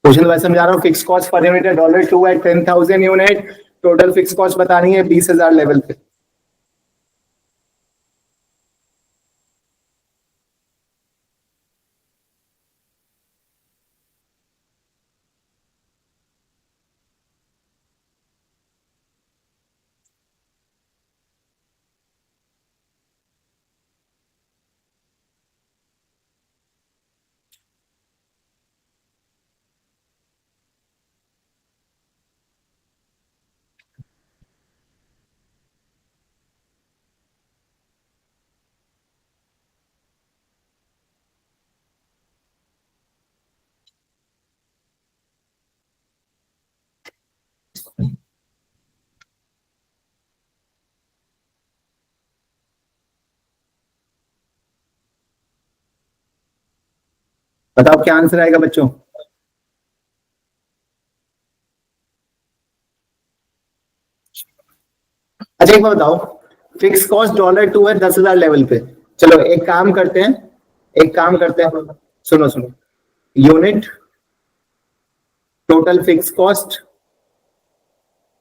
क्वेश्चन दोबारा समझा रहा हूँ। फिक्स कॉस्ट पर यूनिट है $2 at 10,000 unit. Total fix cost बतानी है 20,000 लेवल पे। बताओ क्या आंसर आएगा बच्चों? अच्छा एक बात बताओ, फिक्स कॉस्ट $2 है 10,000 लेवल पे। चलो एक काम करते हैं, सुनो सुनो, unit total fix cost,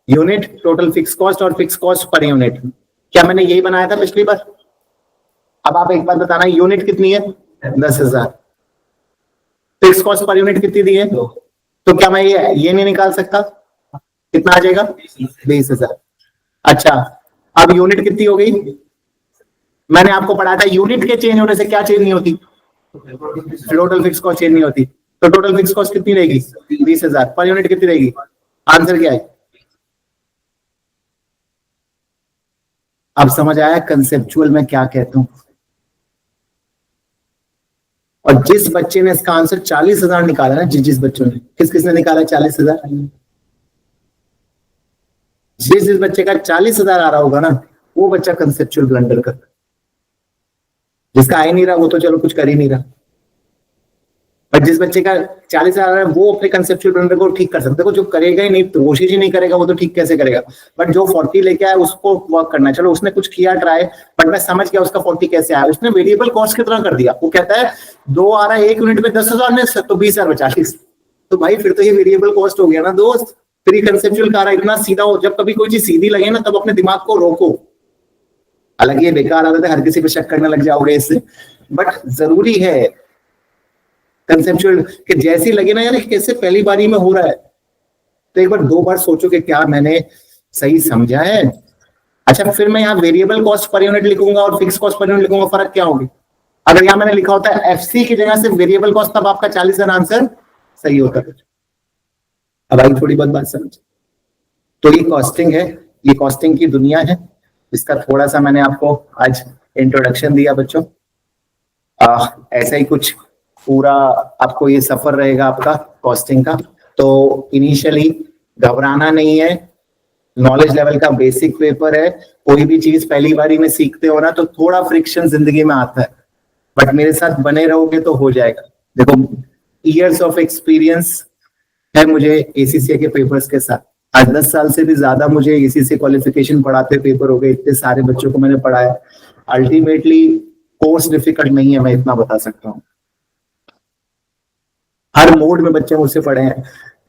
unit total fix cost और फिक्स कॉस्ट पर यूनिट। क्या मैंने यही बनाया था पिछली बार? अब आप एक बात बताना, यूनिट कितनी है? 10,000। फिक्स कॉस्ट पर यूनिट कितनी दी है? तो क्या मैं ये नहीं निकाल सकता? कितना आ जाएगा? 20,000। अच्छा अब यूनिट कितनी हो गई? मैंने आपको पढ़ाया था यूनिट के चेंज होने से क्या चेंज नहीं होती? टोटल फिक्स कॉस्ट चेंज नहीं होती। तो टोटल फिक्स कॉस्ट कितनी रहेगी? 20,000। पर यूनिट कितनी रहेगी? आंसर क्या है? अब समझ आया कंसेप्चुअल में क्या कहता हूं? और जिस बच्चे ने इसका आंसर 40,000 निकाला ना, जिस बच्चों ने, किसने निकाला 40,000? जिस बच्चे का 40,000 आ रहा होगा ना, वो बच्चा कंसेप्चुअल ब्लंडर कर। जिसका आ ही नहीं रहा वो तो चलो कुछ कर ही नहीं रहा, पर जिस बच्चे का 40,000 आ रहा है वो अपने कंसेप्चुअल ब्लंडर को ठीक कर सकते। देखो जो करेगा ही नहीं, तो कोशिश ही नहीं करेगा, वो तो ठीक कैसे करेगा? बट जो 40 लेके आया उसको वर्क करना है। चलो उसने कुछ किया ट्राई, बट मैं समझ गया उसका 40 कैसे आया। उसने वेरिएबल कॉस्ट की तरह कर दिया। वो कहता है 2 आ रहा है 1 यूनिट में 10,000 में, तो 20,000 बचा 40। तो भाई फिर तो ये वेरिएबल कॉस्ट हो गया ना दोस्त। फिर ये कंसेप्चुअल कर रहा है, इतना सीधा हो। जब कभी कोई चीज सीधी लगे ना, तब अपने दिमाग को रोको। हालांकि ये बेकार आदत है, हर किसी पे शक करने लग जाओगे इससे, बट जरूरी है कंसेप्चुअल कि जैसी लगे ना यार कैसे पहली बारी में हो रहा है, तो एक बार 2 बार सोचो कि क्या मैंने सही समझा है। अच्छा फिर मैं यहाँ वेरिएबल कॉस्ट पर यूनिट लिखूंगा और फिक्स कॉस्ट पर यूनिट लिखूंगा, फर्क क्या होगी? अगर यहाँ मैंने लिखा होता है एफसी की जगह से वेरिएबल कॉस्ट, तब आपका 40,000 आंसर सही होता है। अब आई थोड़ी बहुत बात समझ। तो ये कॉस्टिंग है, ये कॉस्टिंग की दुनिया है। इसका थोड़ा सा मैंने आपको आज इंट्रोडक्शन दिया बच्चों। ऐसा ही कुछ पूरा आपको ये सफर रहेगा आपका कॉस्टिंग का। तो इनिशियली घबराना नहीं है, नॉलेज लेवल का बेसिक पेपर है। कोई भी चीज पहली बारी में सीखते हो ना, तो थोड़ा फ्रिक्शन जिंदगी में आता है, बट मेरे साथ बने रहोगे तो हो जाएगा। देखो ईयर्स ऑफ एक्सपीरियंस है मुझे एसीसीए के पेपर्स के साथ। आज 10 साल से भी ज्यादा मुझे एसीसीए क्वालिफिकेशन पढ़ाते पेपर हो गए, इतने सारे बच्चों को मैंने पढ़ाया। अल्टीमेटली कोर्स डिफिकल्ट नहीं है, मैं इतना बता सकता हूँ। हर मोड में बच्चे मुझसे पढ़े हैं।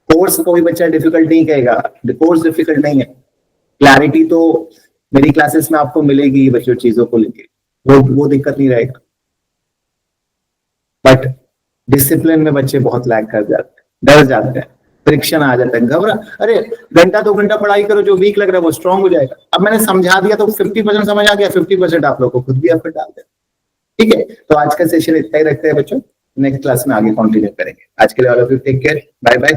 कोर्स कोई बच्चा डिफिकल्ट नहीं कहेगा, कोर्स डिफिकल्ट नहीं है। क्लैरिटी तो मेरी क्लासेस में आपको मिलेगी बच्चों चीजों को लेके, वो दिक्कत नहीं रहेगा। बट डिसिप्लिन में बच्चे बहुत लैग कर जाते हैं, डर जाते हैं, फ्रिक्शन आ जाता है, घबरा। अरे घंटा 2 घंटा पढ़ाई करो, जो वीक लग रहा है वो स्ट्रांग हो जाएगा। अब मैंने समझा दिया तो 50% समझ आ गया, 50% आप लोग को खुद भी एफर्ट डालते हैं। ठीक है, तो आज का सेशन इतना ही रखते हैं बच्चों। नेक्स्ट क्लास में आगे कंटिन्यू करेंगे। आज के लिए all of you take care, bye bye.